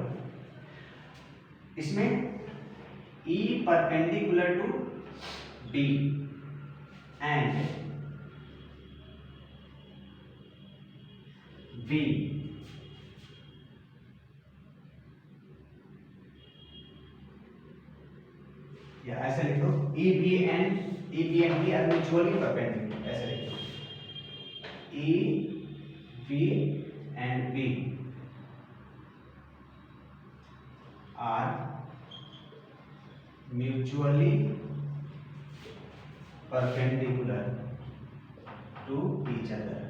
इसमें E perpendicular to B and V या ऐसे लिख दो, EB and B are mutually perpendicular, ऐसे लिख दो, EB and B are mutually perpendicular to each other.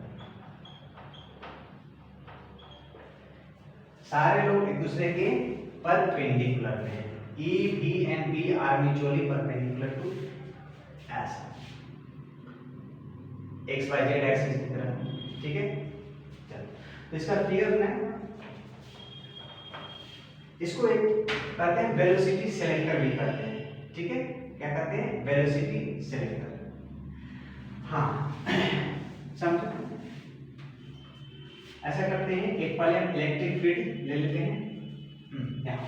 सारे लोग एक दूसरे के परपेंडिकुलर में हैं, E, B and B are mutually perpendicular to ऐसा XYZ एक्सिस की तरह, ठीक है। चलो, तो इसका फिगर बनाए, इसको एक कहते हैं वेलोसिटी सेलेक्टर भी कहते हैं, ठीक है, क्या कहते हैं, वेलोसिटी सेलेक्टर। हाँ समझो, ऐसा करते हैं, एक पहले हम इलेक्ट्रिक फील्ड ले लेते हैं। यहाँ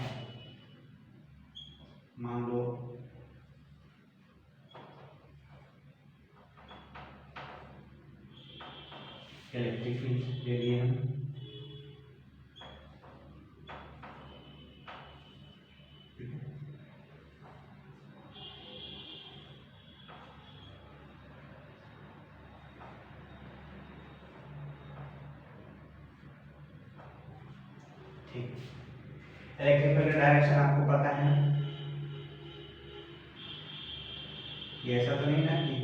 मान लो इलेक्ट्रिक फील्ड ले लिए हम, ठीक। इलेक्ट्रिक फील्ड का डायरेक्शन आपको पता है ना, ये ऐसा तो नहीं ना कि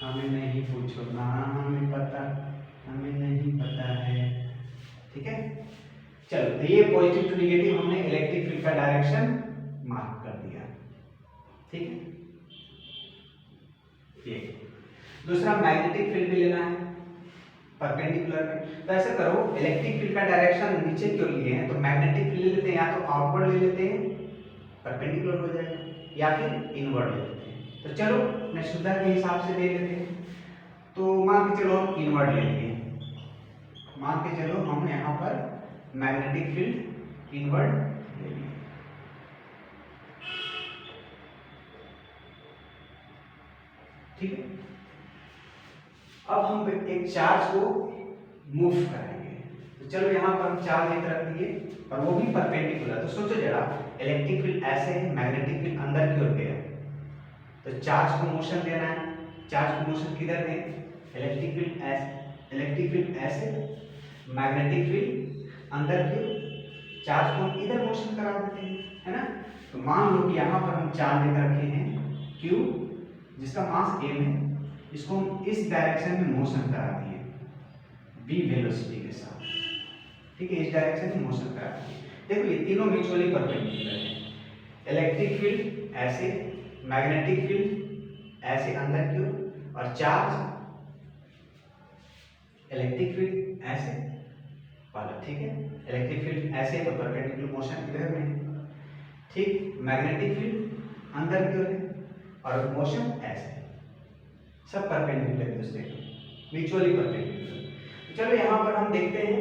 हमें नहीं पूछो ना, हमें पता, हमें नहीं पता है, ठीक है। चलो, तो ये पॉजिटिव टू नेगेटिव हमने इलेक्ट्रिक फील्ड का डायरेक्शन मार्क कर दिया, ठीक है। ये दूसरा मैग्नेटिक फील्ड भी लेना है परपेंडिकुलर में, तो ऐसा करो, इलेक्ट्रिक फील्ड का डायरेक्शन नीचे क्यों लिए हैं, तो मैग्नेटिक फील्ड ले लेते हैं, या तो आउटवर्ड ले लेते हैं परपेंडिकुलर हो जाएगा, या फिर इनवर्ड ले लेते हैं। तो चलो मैं सुविधा के हिसाब से ले लेते हैं, तो मान के चलो हम इनवर्ड ले लिए, मान के चलो हम यहाँ पर मैग्नेटिक फील्ड इनवर्ड ले लिए, ठीक है। अब हम एक चार्ज को मूव करेंगे, तो चलो यहाँ पर हम चार्ज एक रख दिए और वो भी परपेंडिकुलर, तो सोचो जरा, इलेक्ट्रिक फील्ड ऐसे है, मैग्नेटिक फील्ड अंदर की ओर गया, तो चार्ज को मोशन देना है, चार्ज को मोशन किधर दें, इलेक्ट्रिक फील्ड ऐसे, मैग्नेटिक फील्ड अंदर की, चार्ज को इधर मोशन करा देते हैं, है ना। तो मान लो कि यहाँ पर हम चार्ज लेकर रखे हैं Q, जिसका मास m है, इसको हम इस डायरेक्शन में मोशन करा दिए v वेलोसिटी के साथ, ठीक है, इस डायरेक्शन में मोशन करा दिए। देखो ये तीनों म्यूचुअली परपेंडिकुलर है, इलेक्ट्रिक फील्ड ऐसे, मैग्नेटिक फील्ड ऐसे अंदर की ओर, और चार्ज इलेक्ट्रिक फील्ड ऐसे वाला, ठीक है। इलेक्ट्रिक फील्ड ऐसे तो परपेंडिकुलर मोशन इधर में, ठीक, मैग्नेटिक फील्ड अंदर की ओर है और मोशन ऐसे, सब परपेंडिकुलर एक दूसरे को, म्यूचुअली परपेंडिकुलर। चलो यहाँ पर हम देखते हैं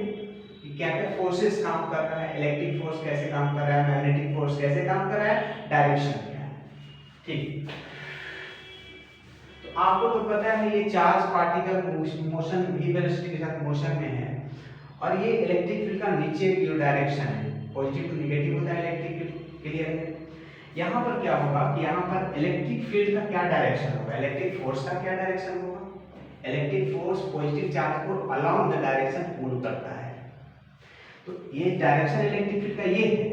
कि क्या क्या फोर्सेस काम कर रहा है, इलेक्ट्रिक फोर्स कैसे काम कर रहा है, मैग्नेटिक फोर्स कैसे काम कर रहा है, डायरेक्शन क्या है, ठीक। तो आपको तो पता है ये charge particle motion v velocity के साथ मोशन में है, और ये इलेक्ट्रिक फील्ड का नीचे की डायरेक्शन है, पॉजिटिव टू नेगेटिव होता है इलेक्ट्रिक फील्ड, क्लियर है। यहाँ पर क्या होगा कि यहाँ पर इलेक्ट्रिक फील्ड का क्या डायरेक्शन होगा, इलेक्ट्रिक फोर्स का क्या डायरेक्शन होगा, इलेक्ट्रिक फोर्स पॉजिटिव चार्ज को अलोंग द डायरेक्शन पुल करता है, तो ये डायरेक्शन इलेक्ट्रिक फील्ड का ये है,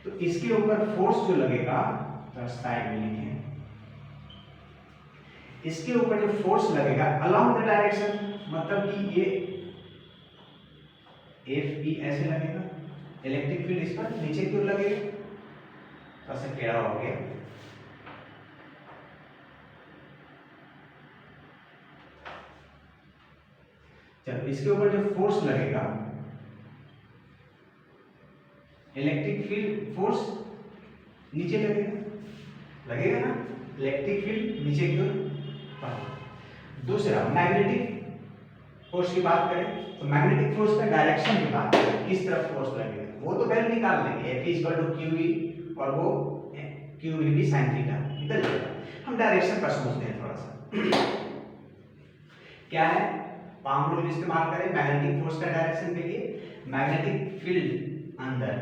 तो इसके ऊपर फोर्स जो लगेगा, तो साइड में लिखें, इसके ऊपर जो फोर्स लगेगा अलोंग द डायरेक्शन, मतलब कि ये एफ ई ऐसे लगेगा, इलेक्ट्रिक फील्ड इस पर नीचे की ओर लगेगा, तो ऐसे टेढ़ा हो गया, चलो इसके ऊपर जो फोर्स लगेगा, इलेक्ट्रिक फील्ड फोर्स नीचे लगेगा ना, इलेक्ट्रिक फील्ड नीचे की ओर। दूसरा मैग्नेटिक फोर्स की बात करें, तो मैग्नेटिक फोर्स का डायरेक्शन की बात करें, किस तरफ फोर्स लगेगा, वो तो वैल्यू निकाल लेंगे, F = QE, और वो QE sin थीटा निकल जाएगा। हम डायरेक्शन पर समझते हैं थोड़ा सा क्या है, पाम रूल इस्तेमाल करें मैग्नेटिक फोर्स का डायरेक्शन के लिए, मैग्नेटिक फील्ड अंदर,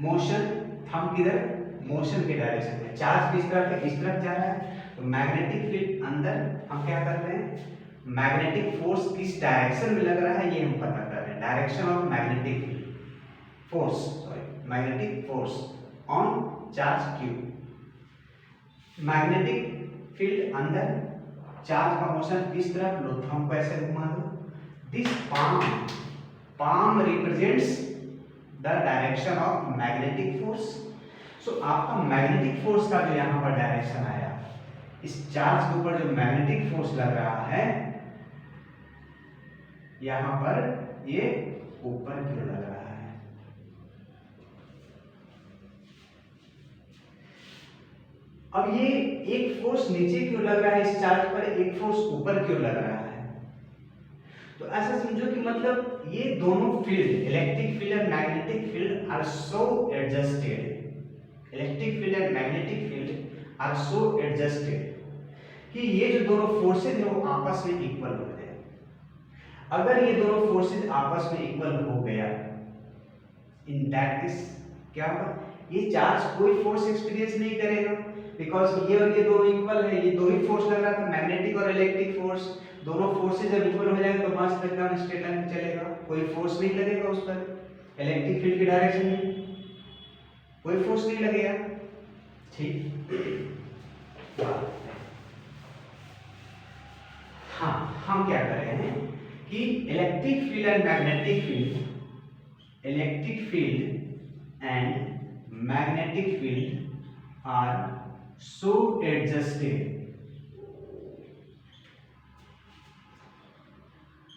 मोशन, थंब किधर, मोशन के डायरेक्शन में, चार्ज किस तरफ जा रहा है, तो मैग्नेटिक फील्ड अंदर हम क्या कर रहे हैं, मैग्नेटिक फोर्स किस डायरेक्शन में लग रहा है ये हम पता कर रहे हैं, direction of magnetic force, sorry magnetic force on charge Q, magnetic field अंदर, चार्ज का मोशन इस तरफ, लो थंब को ऐसे घुमा दो, this palm represents the direction of magnetic force, सो आपका मैग्नेटिक फोर्स का जो यहाँ पर डायरेक्शन आया, इस चार्ज के ऊपर जो मैग्नेटिक फोर्स लग रहा है यहाँ पर, ये ऊपर की ओर लग रहा है, अब ये एक फोर्स नीचे क्यों लग रहा है इस चार्ज पर, एक फोर्स ऊपर क्यों लग रहा है? तो ऐसा समझो कि मतलब ये दोनों field, electric field and magnetic field are so adjusted, electric field and magnetic field are so adjusted कि ये जो दोनों फोर्सेज है वो आपस में इक्वल हो जाए। अगर ये दोनों फोर्सेज आपस में इक्वल हो गया, इन दैट केस क्या होगा, ये चार्ज कोई फोर्स एक्सपीरियंस नहीं करेगा, बिकॉज ये और ये दोनों इक्वल है, ये दो ही फोर्स लग रहा था, मैग्नेटिक और इलेक्ट्रिक फोर्स, दोनों फोर्सेज जब इक्वल हो जाएंगे तो मास इलेक्ट्रॉन स्ट्रेट लाइन में चलेगा, कोई फोर्स नहीं लगेगा उस पर, इलेक्ट्रिक फील्ड की डायरेक्शन में कोई फोर्स नहीं लगेगा। ठीक, हाँ, हम क्या कर रहे हैं कि electric field and magnetic field, electric field and magnetic field are so adjusted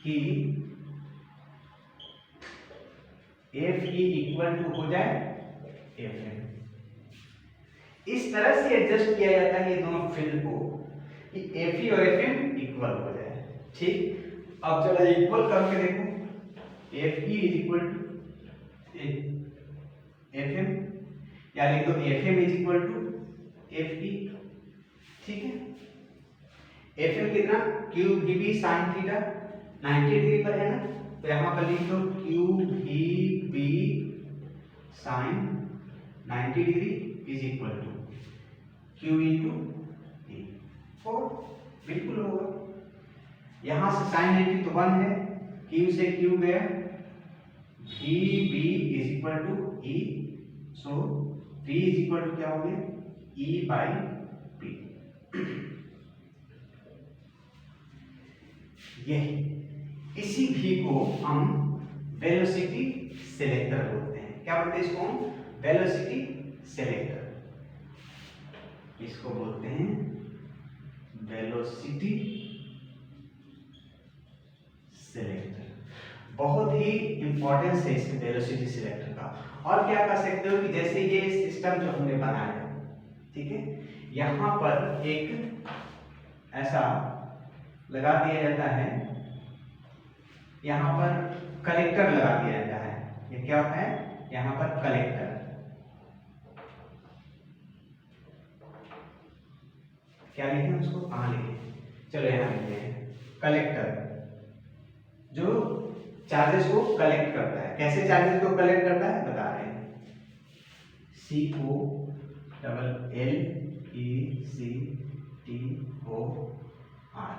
कि एफ ई इक्वल टू हो जाए एफ एम। इस तरह से एडजस्ट किया जाता है ये दोनों फील्ड को कि एफ ई और एफ एम इक्वल हो जाए। ठीक, अब जरा इक्वल करके देखो, F E is equal to F M, या लिख दो F M is equal to F E. ठीक है, एफ एम कितना, Q V B sine theta 90 degree पर है ना, तो यहां पर लिख दो Q V B sine 90 degree is equal to Q into E, 4 बिल्कुल होगा। यहां से साइन 90 तो 1 है, क्यू से क्यू गया, V B is equal to E, so V is equal to क्या हो गया, ई बाई पी। यही, इसी भी को हम वेलोसिटी सिलेक्टर बोलते हैं। क्या बोलते हैं इसको हम, वेलोसिटी सिलेक्टर, इसको बोलते हैं वेलोसिटी सिलेक्टर। बहुत ही इंपॉर्टेंस है इस वेलोसिटी सिलेक्टर का। और क्या कर सकते हो कि जैसे ये सिस्टम जो हमने बनाया, ठीक है, यहां पर एक ऐसा लगा दिया जाता है, यहां पर कलेक्टर लगा दिया जाता है। ये क्या होता है, यहां पर कलेक्टर, क्या लिखें उसको, कहां लिखें, चलो यहां लिखते हैं कलेक्टर, जो चार्जेस को कलेक्ट करता है। कैसे चार्जेस को कलेक्ट करता है बता रहे हैं, C O double L E C T O R,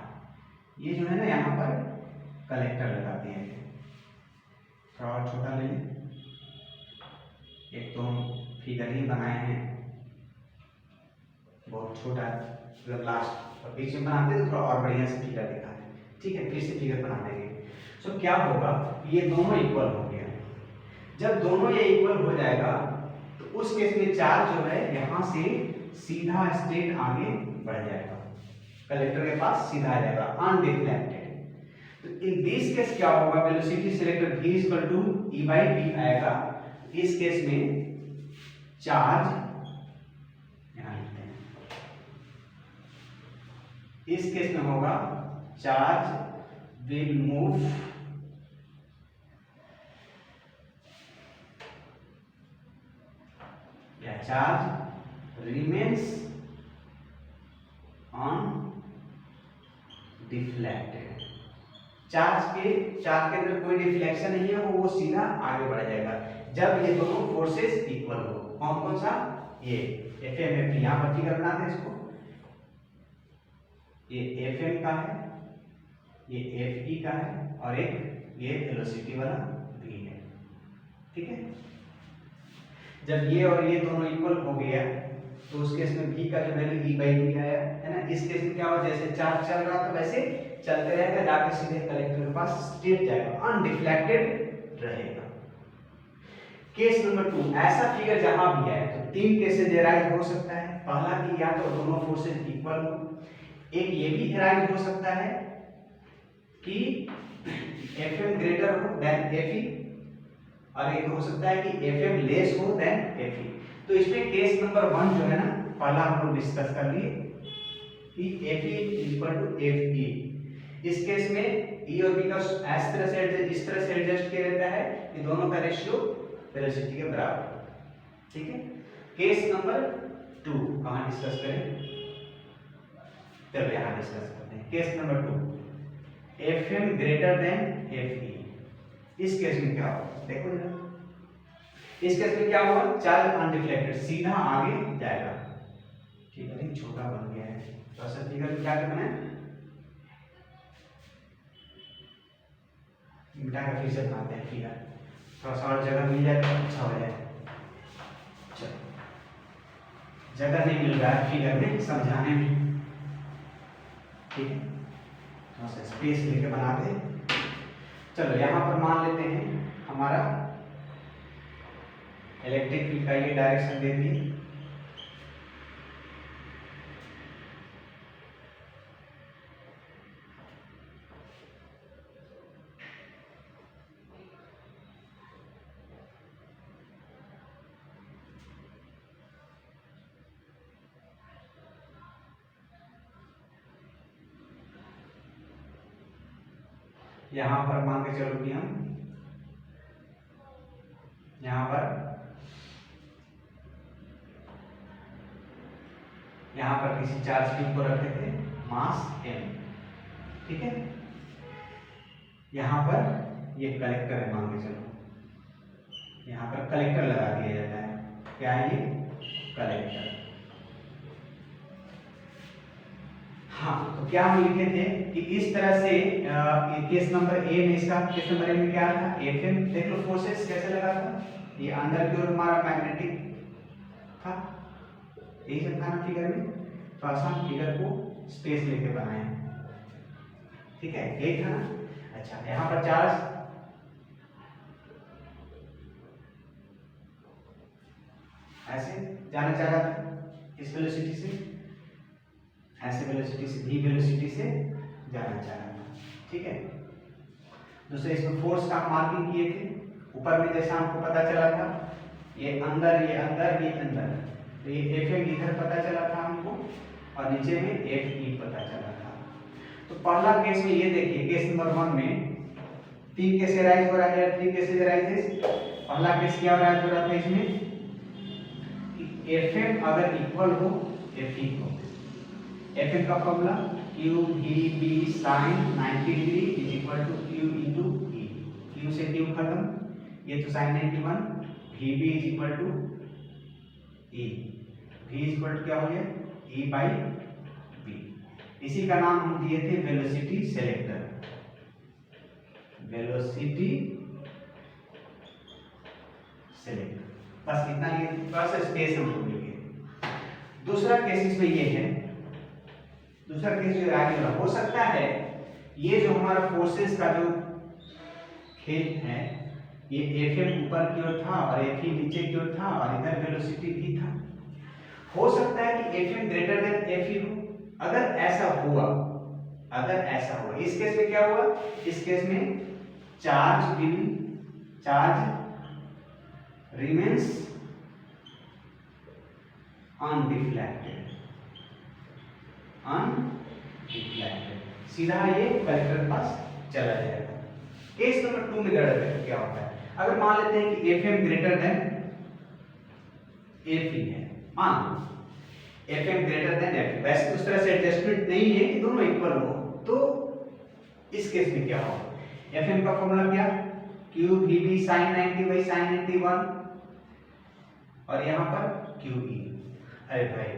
ये जो है ना यहाँ पर कलेक्टर लगाते हैं। थोड़ा और छोटा ले लें, एक तो हम फिगर ही बनाए हैं बहुत छोटा, मतलब लास्ट और बीच में बनाते हैं तो थोड़ा और बढ़िया से फिगर दिखा है। ठीक है, फिर से फिगर बना देंगे। सो क्या होगा, ये दोनों इक्वल हो गया। जब दोनों ये इक्वल हो जाएगा तो उस केस में चार्ज जो है यहाँ से सीधा स्ट्रेट आगे बढ़ जाएगा, कलेक्टर के पास सीधा आ जाएगा अनडिफ्लेक्टेड। तो इन दिस केस क्या होगा, velocity selector v equal to e by v आएगा। इस केस में चार्ज यहाँ लिखते हैं, इस केस में होगा चार्ज विल मूव या charge remains on deflected. Charge के अंदर कोई डिफ्लेक्शन नहीं है, वो सीधा आगे बढ़ जाएगा जब ये दोनों फोर्सेस इक्वल हो। कौन कौन सा, ये एफ एम एफ, यहाँ पर फिगर बनाते हैं इसको, ये एफ एम का है, ये एफ ई का है, और एक ये वेलोसिटी वाला v है। ठीक है, जब ये और ये दोनों इक्वल हो गया तो उस केस में v का जो वैल्यू e बाई v आया है ना। इस केस में क्या हुआ, जैसे चार्ज चल रहा था वैसे चलते रहेगा, जाके सीधे कलेक्टर के पास स्ट्रेट जाएगा, अनडिफ्लेक्टेड रहेगा। केस नंबर 2, ऐसा फिगर जहां भी है तो 3 केसेस अराइज हो सकता है। पहला कि या तो दोनों फोर्सेस इक्वल हो, एक ये भी अराइज हो सकता है कि Fm ग्रेटर हो देन Fe, और एक हो सकता है कि Fm लेस हो देन Fe। तो इसमें केस नंबर 1 जो है ना पहला हम लोग डिस्कस कर लिए कि Fe इक्वल टू Fe। इस केस में E और B का इस तरह से एडजस्ट किया रहता है कि दोनों का रेशियो वेलोसिटी के बराबर। ठीक है, केस नंबर 2 कहाँ डिस्कस करें, चलो यहाँ डिस्कस करते हैं। Case number 2, Fm greater than Fe। इस केस में क्या होगा देखो जरा, इस केस में क्या होगा, चार्ज अनडिफ्लेक्टेड सीधा आगे जाएगा। ठीक है, लेकिन छोटा बन गया है, तो असल फिगर क्या करना है, मिटा के फिर से बनाते हैं फिगर, थोड़ा सा और जगह मिल जाए तो अच्छा हो जाए। चलो, जगह नहीं मिल रहा है फिगर में समझाने में, ठीक है, थोड़ा सा स्पेस लेके बनाते हैं। चलो यहाँ पर मान लेते हैं हमारा इलेक्ट्रिक फील्ड का ये डायरेक्शन दे दिए। यहाँ पर मान के चलो कि हम यहाँ पर किसी चार्ज क्यूब को रखे थे मास m, ठीक है। यहाँ पर ये कलेक्टर है, मान के चलो यहाँ पर कलेक्टर लगा दिया जाता है। क्या है ये कलेक्टर। हाँ, तो क्या हम लिखे थे कि इस तरह से केस नंबर ए में, इसका केस नंबर ए में क्या था, Fm देख लो फोर्सेस कैसे लगा था, ये अंदर की ओर हमारा मैग्नेटिक था, यही सब था ना फिगर में। तो आसान फिगर को स्पेस लेके बनाए, ठीक है, यही था ना। अच्छा, यहाँ पर चार्ज ऐसे जाना चाह रहा था इस वेलोसिटी से, ऐसे वेलोसिटी से, v वेलोसिटी से जाना चाह रहा था, ठीक है। दूसरे इसमें फोर्स का मार्किंग किए थे, ऊपर में जैसा हमको पता चला था ये अंदर, ये अंदर, ये अंदर, तो ये Fm इधर पता चला था हमको और नीचे में Fe पता चला था। तो पहला केस में ये देखिए, केस नंबर 1 में 3 कैसे राइज हो रहा है, 3 कैसे राइजेस। पहला केस क्या राइज हो रहा था इसमें कि Fm अगर इक्वल हो Fe को, Fm का formula Q V sin 90 degree is equal to Q into E। Q से Q खत्म, ये तो sin 91, Vb is equal to E। V is equal to क्या हो गया, E बाई B। इसी का नाम हम दिए थे वेलोसिटी सेलेक्टर, वेलोसिटी सेलेक्टर। बस इतना ही, बस स्पेस हमको मिल गया। दूसरा केस इसमें ये है, दूसरा केस जो आगे हो सकता है, ये जो हमारा फोर्सेस का जो खेल है, ये Fm ऊपर की ओर था और Fe नीचे की ओर था और इधर वेलोसिटी भी था। हो सकता है कि Fm ग्रेटर देन Fe हो। अगर ऐसा हुआ, इस केस में क्या हुआ, इस केस में चार्ज रिमेन्स अनडिफ्लेक्टेड, सीधा ये कलेक्टर के पास चला जाएगा। केस नंबर 2 में क्या होता है, अगर मान लेते हैं कि Fm ग्रेटर देन Fe है, मान लो Fm ग्रेटर देन Fe, वैसे उस तरह से एडजस्टमेंट नहीं है कि दोनों इक्वल हो, तो इस केस में क्या होगा, Fm का फॉर्मूला क्या, Q Vb sin 90 by sin 91 और यहाँ पर QE। अरे भाई,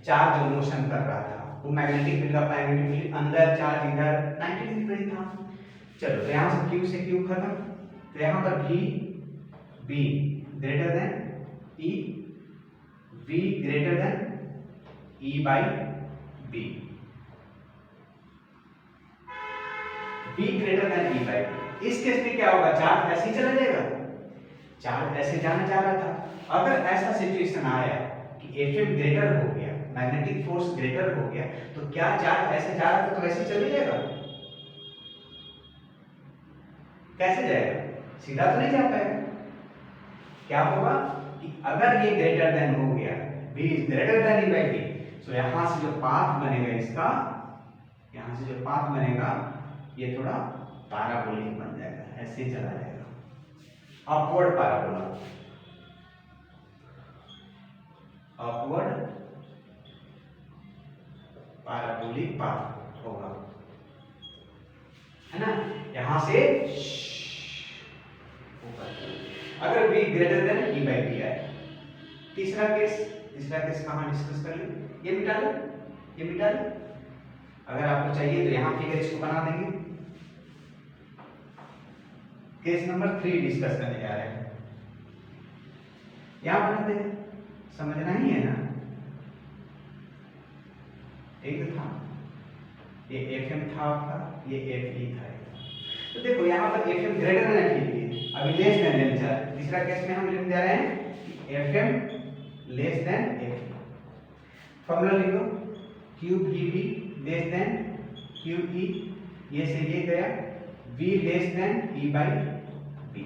चार्ज जो मोशन कर रहा था वो मैग्नेटिक फील्ड का मैग्नेटिक फील्ड अंदर, चार्ज इधर 90 डिग्री था। चलो, तो यहाँ से Q से Q खत्म, तो यहाँ पर V greater than E, V greater than E by B, V greater than E by B। इस केस में क्या होगा, चार्ज ऐसे ही चला जाएगा, चार्ज ऐसे जाना चाह रहा था। अगर ऐसा सिचुएशन आया कि Fm ग्रेटर हो गया, मैग्नेटिक फोर्स ग्रेटर हो गया, तो क्या चार्ज ऐसे जा रहा था तो वैसे चले जाएगा, कैसे जाएगा, सीधा तो नहीं जा पाएगा। क्या होगा कि अगर ये ग्रेटर देन हो गया, v is greater than e by b, सो यहां से जो पाथ बनेगा इसका, यहां से जो पाथ बनेगा ये थोड़ा पैराबोलिक बन जाएगा, ऐसे ही चला जाएगा, upward parabola, upward parabolic path होगा, है ना। यहां से ऊपर, अगर v greater than e by b है। तीसरा केस कहां डिस्कस कर लें, ये मिटा लो, ये मिटा लो, अगर आपको चाहिए तो यहां फिगर इसको बना देंगे। केस नंबर 3 डिस्कस करने जा रहे हैं, यहां बनाते हैं, समझना ही है ना, एक तो था ये fm था आपका, ये fe था, तो देखो यहाँ पर fm ग्रेटर देन fe, अभी लेस देन लेने जा रहे हैं। तीसरा केस में हम लेने जा रहे हैं कि fm less than fe, formula लिखो, qvb लेस देन qe, ये से ये गया, v less than e by b।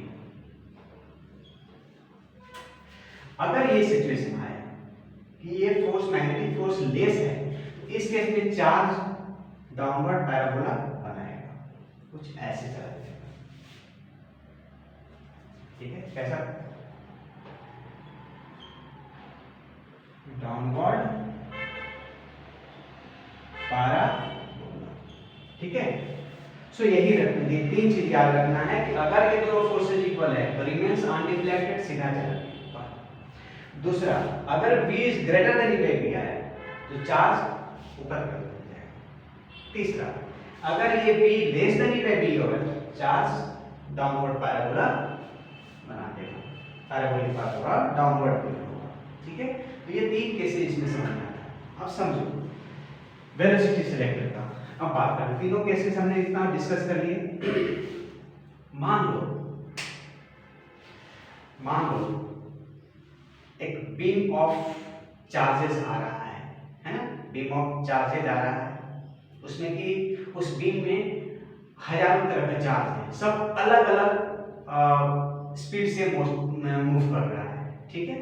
अगर ये सिचुएशन आया कि ये फोर्स मैग्नेटिक फोर्स लेस है, इस केस में चार्ज डाउनवर्ड पैराबोला बनाएगा, कुछ ऐसे चला जाएगा, ठीक है, कैसा, डाउनवर्ड पैराबोला, ठीक है। सो यही रखना, ये तीन चीज याद रखना है कि अगर ये दो फोर्सेज इक्वल है तो रिमेंस अनडिफ्लेक्टेड, सीधा चला। दूसरा, अगर v is greater than e by b है तो चार्ज ऊपर कर दिया जाएगा। तीसरा, अगर ये v less than e by b होगा तो चार्ज डाउनवर्ड पैराबोला बना देगा, पैराबोलिक पैराबोला डाउनवर्ड होगा, ठीक है। तो ये तीन केसेस इसमें समझना है। अब समझो वेलोसिटी सिलेक्टर का, अब बात करें, तीनों केसेस हमने इतना डिस्कस कर लिए। मान लो एक बीम ऑफ चार्जेस आ रहा है ना, बीम ऑफ चार्जेस आ रहा है, उसमें कि उस बीम में हजारों तरह के चार्ज हैं, सब अलग अलग स्पीड से मूव कर रहा है, ठीक है,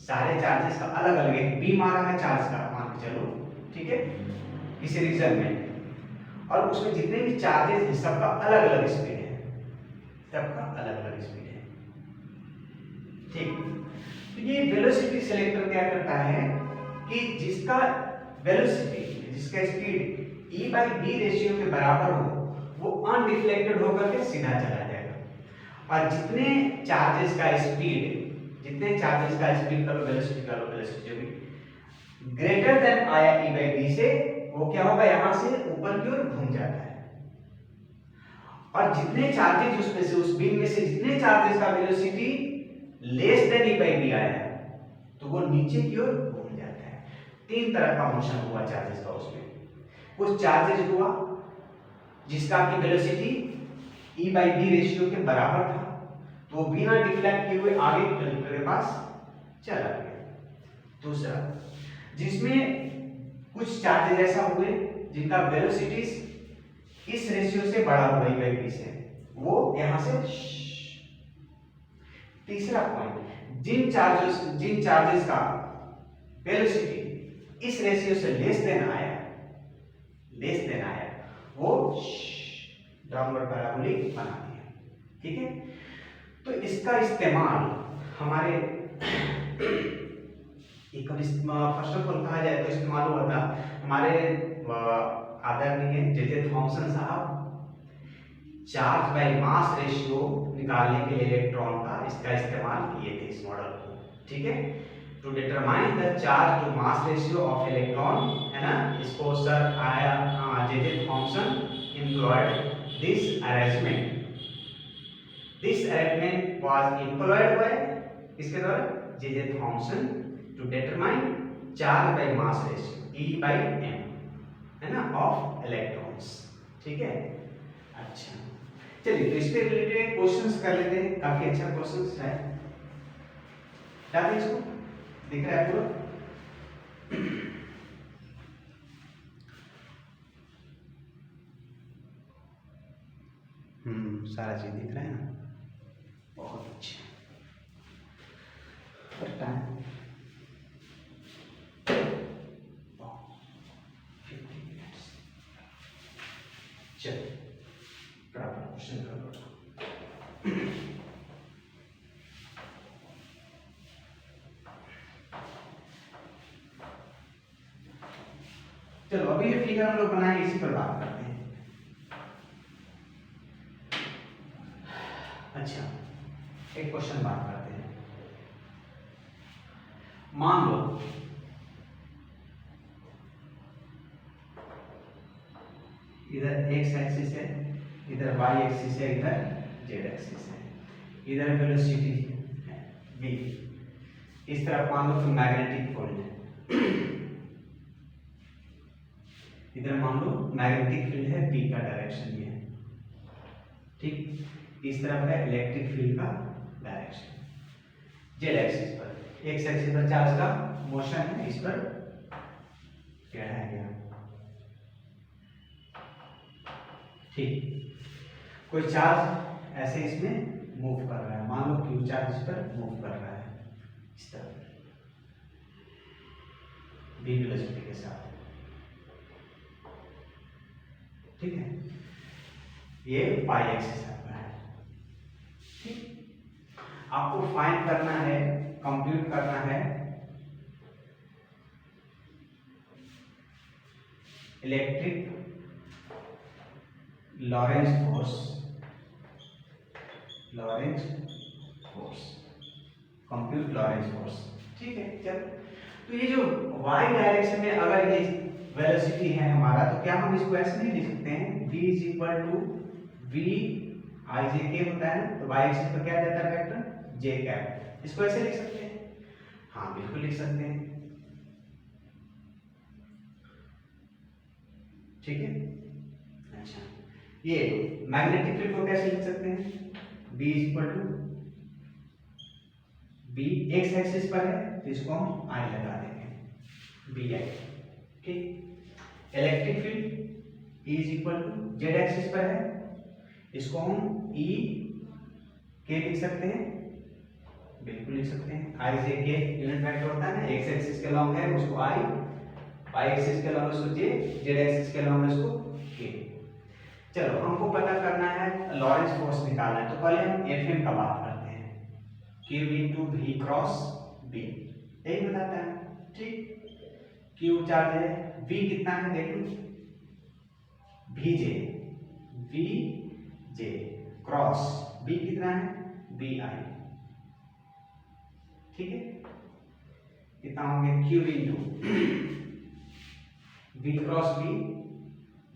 सारे चार्जेस का अलग अलग, एक बीम आ रहा है चार्ज का, मान के चलो, ठीक है, किसी रीजन में, और उसमें जितने भी चार्जेस हैं सबका अलग अलग स्पीड है, सबका अलग अलग स्पीड है, ठीक। तो ये वेलोसिटी सिलेक्टर क्या करता है कि जिसका वेलोसिटी, जिसका speed e by b ratio के बराबर हो, वो अनडिफ्लेक्टेड होकर के सीधा चला जाएगा, और जितने चार्जेस का स्पीड का लो, वेलोसिटी भी ग्रेटर देन आया e by b से, वो क्या होगा, यहां से ऊपर की ओर घूम जाता है, और जितने चार्जेस उसमें से, उस बीम में से जितने चार्जेस का velocity less than e by b आया है तो वो नीचे की ओर घूम जाता है। तीन तरह का मोशन हुआ चार्जेस का उसमें, कुछ चार्जेस हुआ जिसका की velocity e by b ratio के बराबर था, तो वो बिना डिफ्लेक्ट किए हुए आगे कैलकुलेटर के पास चला गया। दूसरा, जिसमें कुछ चार्जेस ऐसा हुए जिनका वेलोसिटी इस रेशियो से बड़ा हुआ e by b से, वो यहां से। तीसरा पॉइंट, जिन चार्जेस का वेलोसिटी इस रेशियो से लेस देन आया, वो डाउनवर्ड पैराबोलिक बना दिया, ठीक है। तो इसका इस्तेमाल हमारे फर्स्ट ऑफ ऑल कहा जाए तो इस्तेमाल हुआ था हमारे आदरणीय जे थॉमसन साहब, चार्ज बाय मास रेशियो निकालने के लिए इलेक्ट्रॉन का इसका इस्तेमाल किए थे, इस मॉडल को, ठीक है, to determine the charge to mass ratio of electron, है ना। इसको सर आया J Thomson employed this arrangement was employed by, इसके द्वारा J Thomson to determine charge by mass ratio E by m, है ना, ऑफ इलेक्ट्रॉन्स, ठीक है। अच्छा, चलिए तो इसके रिलेटेड क्वेश्चंस कर लेते हैं, काफी अच्छा क्वेश्चंस है, क्या है इसको दिख रहा है पूरा, सारा चीज दिख रहा है ना, बहुत अच्छा। टाइम चलो फटाफट क्वेश्चन कर लो। चलो अभी ये फिगर हम लोग बनाएंगे, इसी पर बात करते हैं। अच्छा एक क्वेश्चन बात करते हैं। मान लो इधर एक्स एक्सिस है, इधर वाई एक्सिस है, इधर जेड एक्सिस है, इधर वेलोसिटी है v, इस तरफ मान लो फिर मैग्नेटिक फील्ड है, इधर मान लो मैग्नेटिक फील्ड है, v का डायरेक्शन ये है, ठीक। इस तरफ है इलेक्ट्रिक फील्ड का डायरेक्शन, जेड एक्सिस पर, एक्स एक्सिस पर चार्ज का मोशन है, इस पर टेढ़ा गया, ठीक। कोई चार्ज ऐसे इसमें मूव कर रहा है, मान लो क्यू चार्ज इस पर मूव कर रहा है इस तरफ v वेलोसिटी के साथ, ठीक है। ये पाई एक्सिस आपका है, ठीक। आपको फाइंड करना है, कंप्यूट करना है electric Lorentz force, compute Lorentz force, ठीक है। चल तो ये जो y डायरेक्शन में अगर ये वेलोसिटी है हमारा, तो क्या हम इसको ऐसे नहीं लिख सकते हैं, v is equal to v i j k होता है ना, तो y एक्सिस पर क्या देता है वेक्टर j कैप, इसको ऐसे लिख सकते हैं, हाँ बिल्कुल लिख सकते हैं, ठीक है। अच्छा ये मैग्नेटिक फील्ड को कैसे लिख सकते हैं, b is equal to b X axis पर है तो इसको हम I लगा देंगे, bi, ठीक। Electric field E is equal to Z axis पर है, इसको हम E के लिख सकते हैं, बिल्कुल लिख सकते हैं, I जे के यूनिट वेक्टर होता है ना, एक्स एक्सिस के लॉन्ग है उसको I, y एक्सिस के लॉन्ग उसको j, जेड एक्सिस के लॉन्ग उसको k। चलो हमको पता करना है लॉरेंज फोर्स निकालना है, तो पहले हम Fm का बात करते हैं, Q into v cross b, यही बताता है, ठीक। Q चार्ज है, v कितना है देख लो, vj क्रॉस b कितना है bi, ठीक है। कितना होंगे Q into v cross b,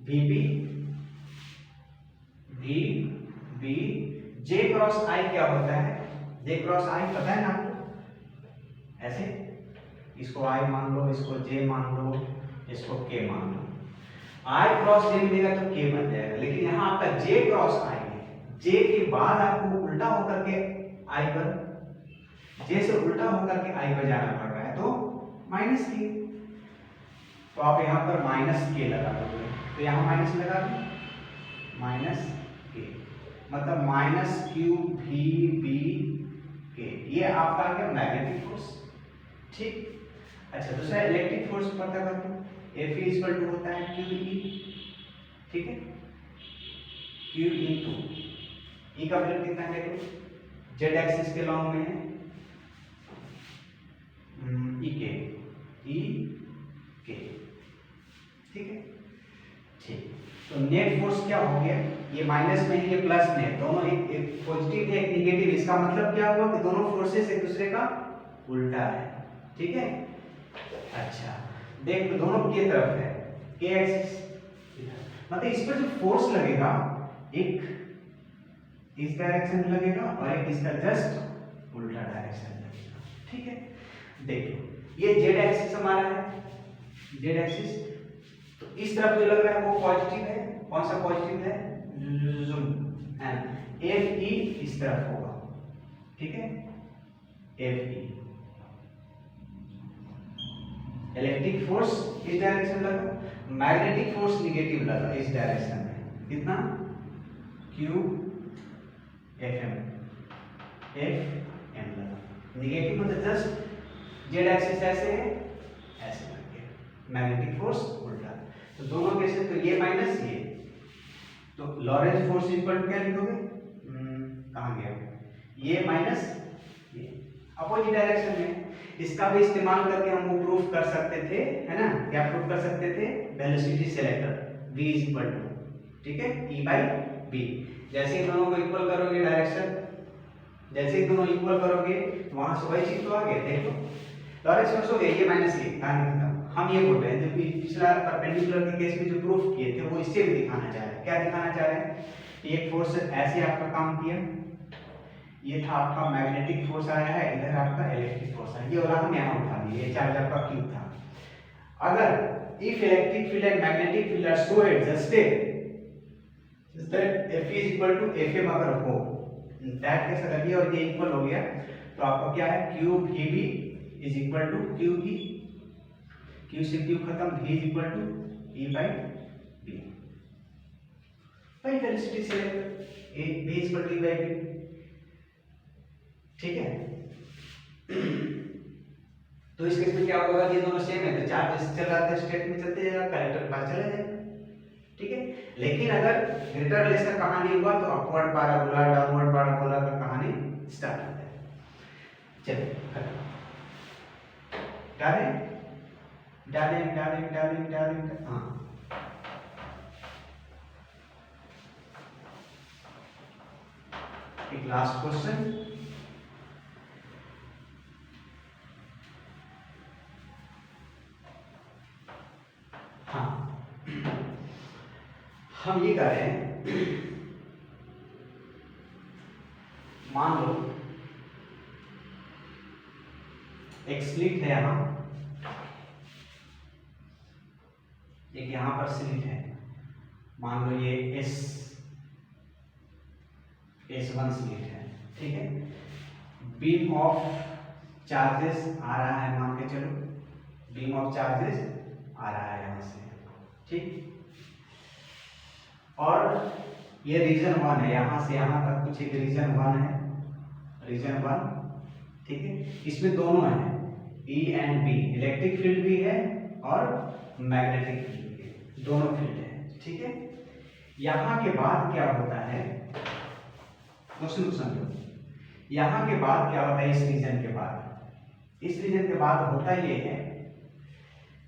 vb, vb, j cross i क्या होता है, j क्रॉस i पता है ना आपको, ऐसे इसको i मान लो, इसको j मान लो, इसको k मान लो, i क्रॉस j मिलेगा तो k बन जाएगा, लेकिन यहाँ आपका j क्रॉस i है, j के बाद आपको उल्टा होकर के i पर, j से उल्टा होकर के i पर जाना पड़ रहा है, तो माइनस k, तो आप यहाँ पर माइनस k लगा दोगे, तो यहाँ माइनस लगा दो, माइनस k मतलब minus q v b k, ये आपका आ गया मैग्नेटिक फोर्स, ठीक। अच्छा दूसरा इलेक्ट्रिक फोर्स पता कर दो, F इज इक्वल टू होता है q e, ठीक है, q इंटू e का वैल्यू कितना है देखो, जेड एक्सिस के लॉन्ग में है e k, ठीक है, ठीक। तो नेट फोर्स क्या हो गया, ये माइनस में है ये प्लस में है, दोनों एक पॉजिटिव है एक नेगेटिव, इसका मतलब क्या हुआ कि दोनों फोर्सेस एक दूसरे का उल्टा है, ठीक है। अच्छा देख लो दोनों की तरफ है, k एक्सिस मतलब इस पर जो फोर्स लगेगा एक इस डायरेक्शन में लगेगा और एक इसका जस्ट उल्टा डायरेक्शन लगेगा, ठीक है। देखो ये जेड एक्सिस हमारा है, जेड एक्सिस, तो इस तरफ जो लग रहा है वो पॉजिटिव है, कौन सा पॉजिटिव है, एफ ई इस तरफ होगा, ठीक है, एफ ई, इलेक्ट्रिक फोर्स इस डायरेक्शन लगा, मैग्नेटिक फोर्स निगेटिव लगा इस डायरेक्शन में, कितना क्यू एफ एम लगा, निगेटिव मतलब जस्ट जेड एक्सिस ऐसे है, ऐसे लग गया, मैग्नेटिक फोर्स उल्टा, तो दोनों कैसे, तो ये माइनस ये, तो लॉरेंस फोर्स इक्वल टू क्या लिखोगे, कहाँ गया ये माइनस ये, अपोजिट डायरेक्शन में। इसका भी इस्तेमाल करके हम वो प्रूफ कर सकते थे, है ना, क्या प्रूफ कर सकते थे, velocity selector v is equal to, ठीक है, e बाई b। जैसे ही दोनों को इक्वल करोगे डायरेक्शन, जैसे ही दोनों इक्वल करोगे तो वहां से वही चीज तो आ गया, देखो लॉरेंस फोर्स हो गया ये माइनस ये, हम ये बोल रहे हैं जो पिछला परपेंडिकुलर के केस में जो प्रूफ किए थे वो इससे भी दिखाना चाह रहे हैं। क्या दिखाना चाह रहे हैं, एक फोर्स ऐसे आपका काम किया, ये था आपका मैग्नेटिक फोर्स आया है, इधर आपका इलेक्ट्रिक फोर्स है, ये वाला हम यहाँ उठा लिए, ये चार्ज आपका क्यूब था। अगर if electric field and magnetic field are so adjusted that F is equal to Fm अगर हो, दैट केस अगर ये और ये इक्वल हो गया तो आपका क्या है, Q Vb is equal to QE, Q से Q खत्म, V is equal to E by B। भाई वेलोसिटी से V is equal to E by B, ठीक है। तो इस केस में क्या होगा, ये दोनों सेम है तो चार्ज चल रहा था स्टेट में चलते जाएगा, कलेक्टर के पास चला जाएगा, ठीक है। लेकिन अगर ग्रेटर लेस का कहानी हुआ तो अपवर्ड पैराबोला डाउनवर्ड पैराबोला का कहानी स्टार्ट होता है। चलिए डालें हाँ, एक लास्ट क्वेश्चन, हाँ हम ये कर रहे हैं, मान लो एक स्लिट है यहां, एक यहां पर स्लिट है, मान लो ये S1 स्लिट है, ठीक है। बीम ऑफ चार्जेस आ रहा है, मान के चलो बीम ऑफ चार्जेस आ रहा है यहां से, ठीक। और ये रीजन 1 है, यहां से यहां तक कुछ एक रीजन 1 है, रीजन 1, ठीक है। इसमें दोनों है E and B, electric field भी है और मैग्नेटिक फील्ड भी है, दोनों फील्ड है, ठीक है। यहां के बाद क्या होता है, क्वेश्चन को समझो, यहां के बाद क्या होता है, इस रीजन के बाद, इस रीजन के बाद होता ये है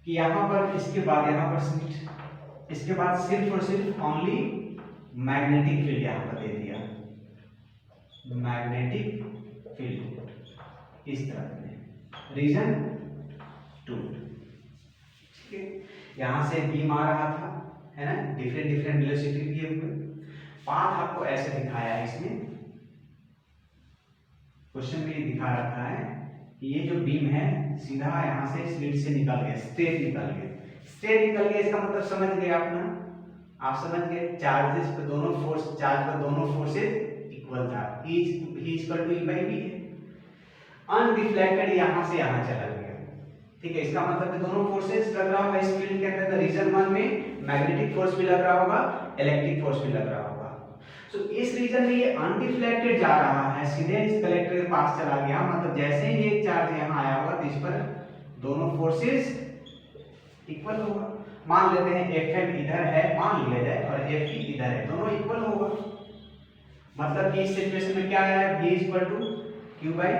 कि यहां पर, इसके बाद यहां पर स्लिट, इसके बाद सिर्फ और सिर्फ ओनली मैग्नेटिक फील्ड यहां पर दे दिया, मैग्नेटिक फील्ड इस तरह में, रीजन 2, ठीक है। यहां से बीम आ रहा था, है ना, डिफरेंट वेलोसिटी दिए हुए, पाथ आपको ऐसे दिखाया है, इसमें क्वेश्चन में दिखा रखा है कि ये जो बीम है सीधा यहां से स्लिट से निकल गया, स्ट्रेट निकल गया, इसका मतलब समझ गए आप ना, आप समझ गए, चार्जेस पे दोनों फोर्स, चार्ज पर दोनों फोर्सेस इक्वल था, E equal to E by B है, अनडिफ्लेक्टेड यहां से यहां चला गया, ठीक है। इसका मतलब है दोनों फोर्सेस लग रहा होगा इस फील्ड के अंदर, रीजन 1 में मैग्नेटिक फोर्स भी लग रहा होगा, इलेक्ट्रिक फोर्स भी लग रहा होगा। सो इस रीजन में ये अनडिफ्लेक्टेड जा रहा है, सीधे इस कलेक्टर के पास चला गया, मतलब जैसे ही ये चार्ज यहां आया होगा तो इस पर दोनों फोर्सेस इक्वल होगा। मान लेते हैं Fm इधर है, मान लिया जाए, और Fe इधर है, दोनों इक्वल होगा, मतलब कि इस सिचुएशन में क्या आया, V equal to Q by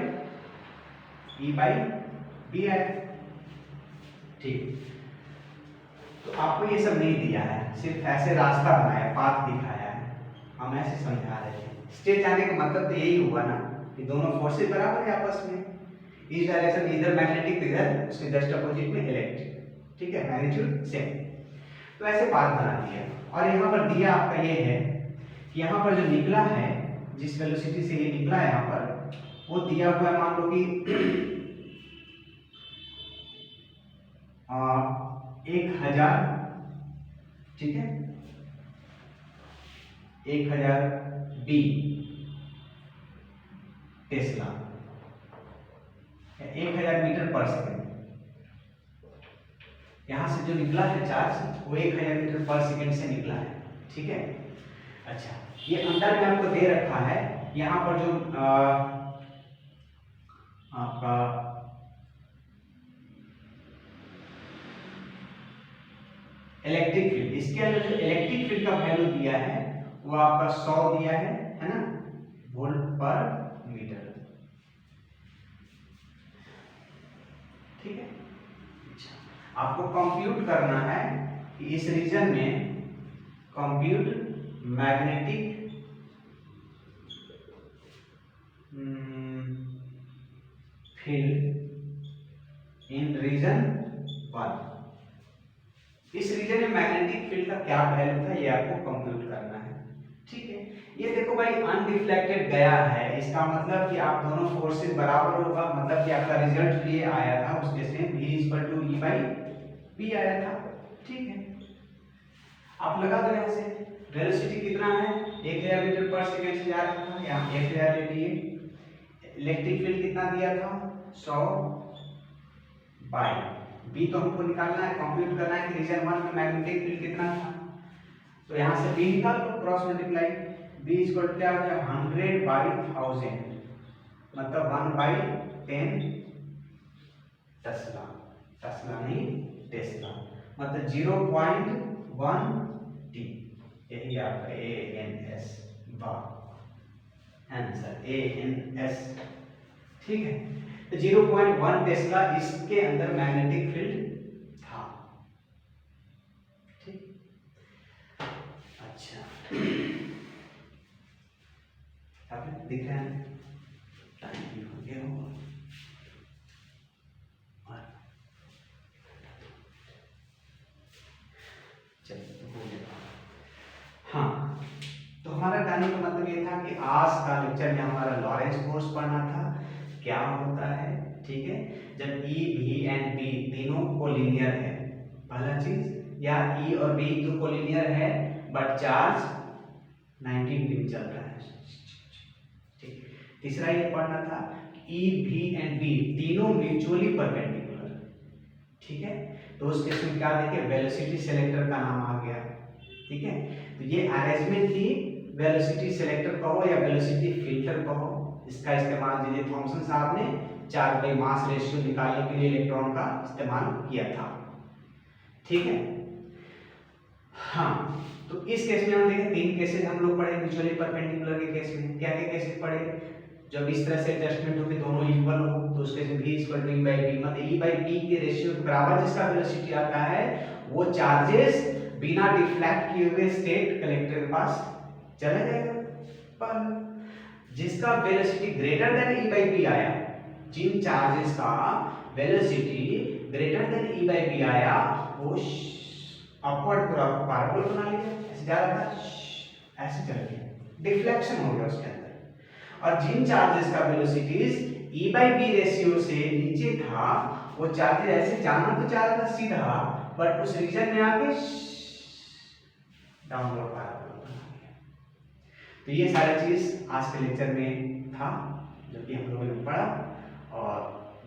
E by B आया, ठीक। तो आपको ये सब नहीं दिया है, सिर्फ ऐसे रास्ता बनाया, पाथ दिखाया है, हम ऐसे समझा रहे थे। स्टेट जाने का मतलब तो यही हुआ ना कि दोनों फोर्सेस बराबर है आपस में, इस डायरेक्शन में इधर मैग्नेटिक, इधर उसके जस्ट अपोजिट में इलेक्ट्रिक, ठीक है, मैग्नीट्यूड सेम। तो ऐसे पाथ बना दिया, और यहाँ पर दिया आपका ये है कि यहाँ पर जो निकला है, जिस वेलोसिटी से ये निकला है यहाँ पर, वो दिया हुआ है, मान लो कि 1000, ठीक है, 1000 B टेस्ला, 1000 मीटर पर सेकेंड, यहां से जो निकला है चार्ज वो 1000 मीटर पर सेकेंड से निकला है, ठीक है। अच्छा, ये अंदर में आपको दे रखा है, यहाँ पर जो आपका इलेक्ट्रिक फील्ड, इसके अंदर जो इलेक्ट्रिक फील्ड का वैल्यू दिया है वो आपका 100 दिया है ना, वोल्ट पर मीटर। ठीक है। अच्छा, आपको कंप्यूट करना है कि इस रीजन में compute magnetic field in region 1। इस रीजन में मैग्नेटिक फील्ड का क्या वैल्यू था ये आपको कंप्यूट करना है। ठीक है, ये देखो भाई अनरिफ्लेक्टेड गया है, इसका मतलब कि आप दोनों फोर्सेस बराबर होगा, मतलब कि आपका रिजल्ट ये आया था उस केस में V = E/P आया था। ठीक है, आप लगा दो यहाँ से वेलोसिटी कितना है, 1000 मीटर पर सेकंड से जा रहा था, यहाँ 1000 ले लिए। इलेक्ट्रिक फील्ड कितना दिया था, 100 बाय बी तो हमको निकालना है, कंप्यूट करना है कि रीजन 1 में मैग्नेटिक फील्ड कितना था। तो यहाँ से बी निकाल लो, cross multiply, B equal to क्या हो गया 100/1000, मतलब 1/10 टेस्ला, टेस्ला नहीं टेस्ला, मतलब 0.1 टी। यही आपका ANS आंसर ANS। ठीक है, तो 0.1 टेस्ला इसके अंदर मैग्नेटिक फील्ड था। ठीक, अच्छा आपने दिख रहा है टाइम भी हो गया होगा। चलिए हो गया। हाँ, तो हमारा कहने का मतलब ये था कि आज का लेक्चर में हमारा लॉरेंस फोर्स पढ़ना था, क्या होता है। ठीक है, जब E, V एंड B तीनों कोलिनियर है, पहला चीज, या E और B तो कोलिनियर है बट चार्ज 90 डिग्री में चल रहा है। ठीक, तीसरा ये पढ़ना था E, V एंड B तीनों म्यूचुअली परपेंडिकुलर। ठीक है, तो उस केस में क्या देखे, वेलोसिटी सेलेक्टर का नाम आ गया। ठीक है, तो ये अरेंजमेंट थी, वेलोसिटी सेलेक्टर कहो या वेलोसिटी फिल्टर कहो, इसका इस्तेमाल जे थॉमसन साहब ने 4 मास रेशियो निकालने के लिए इलेक्ट्रॉन का इस्तेमाल किया था। ठीक है, हाँ, तो इस केस में हम देखें 3 केसेस हम लोग पढ़े म्यूचुअली परपेंडिकुलर के केस में। क्या क्या केसेस पढ़े, जब इस तरह से एडजस्टमेंट हो कि दोनों इक्वल हो तो उसके से V = E/P, मतलब E/P के रेशियो के बराबर जिसका वेलोसिटी आता है वो चार्जेस बिना डिफ्लेक्ट किए हुए स्टेट कलेक्टर के पास चला जाएगा। पर जिसका वेलोसिटी ग्रेटर देन E/P आया, जिन चार्जेस का वेलोसिटी ग्रेटर देन E/P आया वो अपवर्ड पूरा पाराबोल बना लिया, ऐसे जा रहा था, ऐसे चल गया, डिफ्लेक्शन हो गया उसके अंदर। और जिन चार्जेस का वेलोसिटीज E/P रेशियो से नीचे था वो चार्जेस ऐसे जाना तो चाह रहा था सीधा, बट उस रीजन में आके डाउनवर्ड पाराबोल बना लिया। तो ये सारी चीज आज के लेक्चर में था जो कि हम लोगों ने पढ़ा, और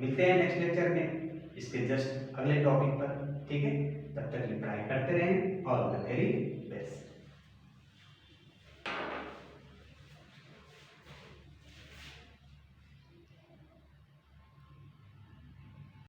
मिलते हैं नेक्स्ट लेक्चर में इसके जस्ट अगले टॉपिक पर। ठीक है, तब तक ये पढ़ाई करते रहें। All the very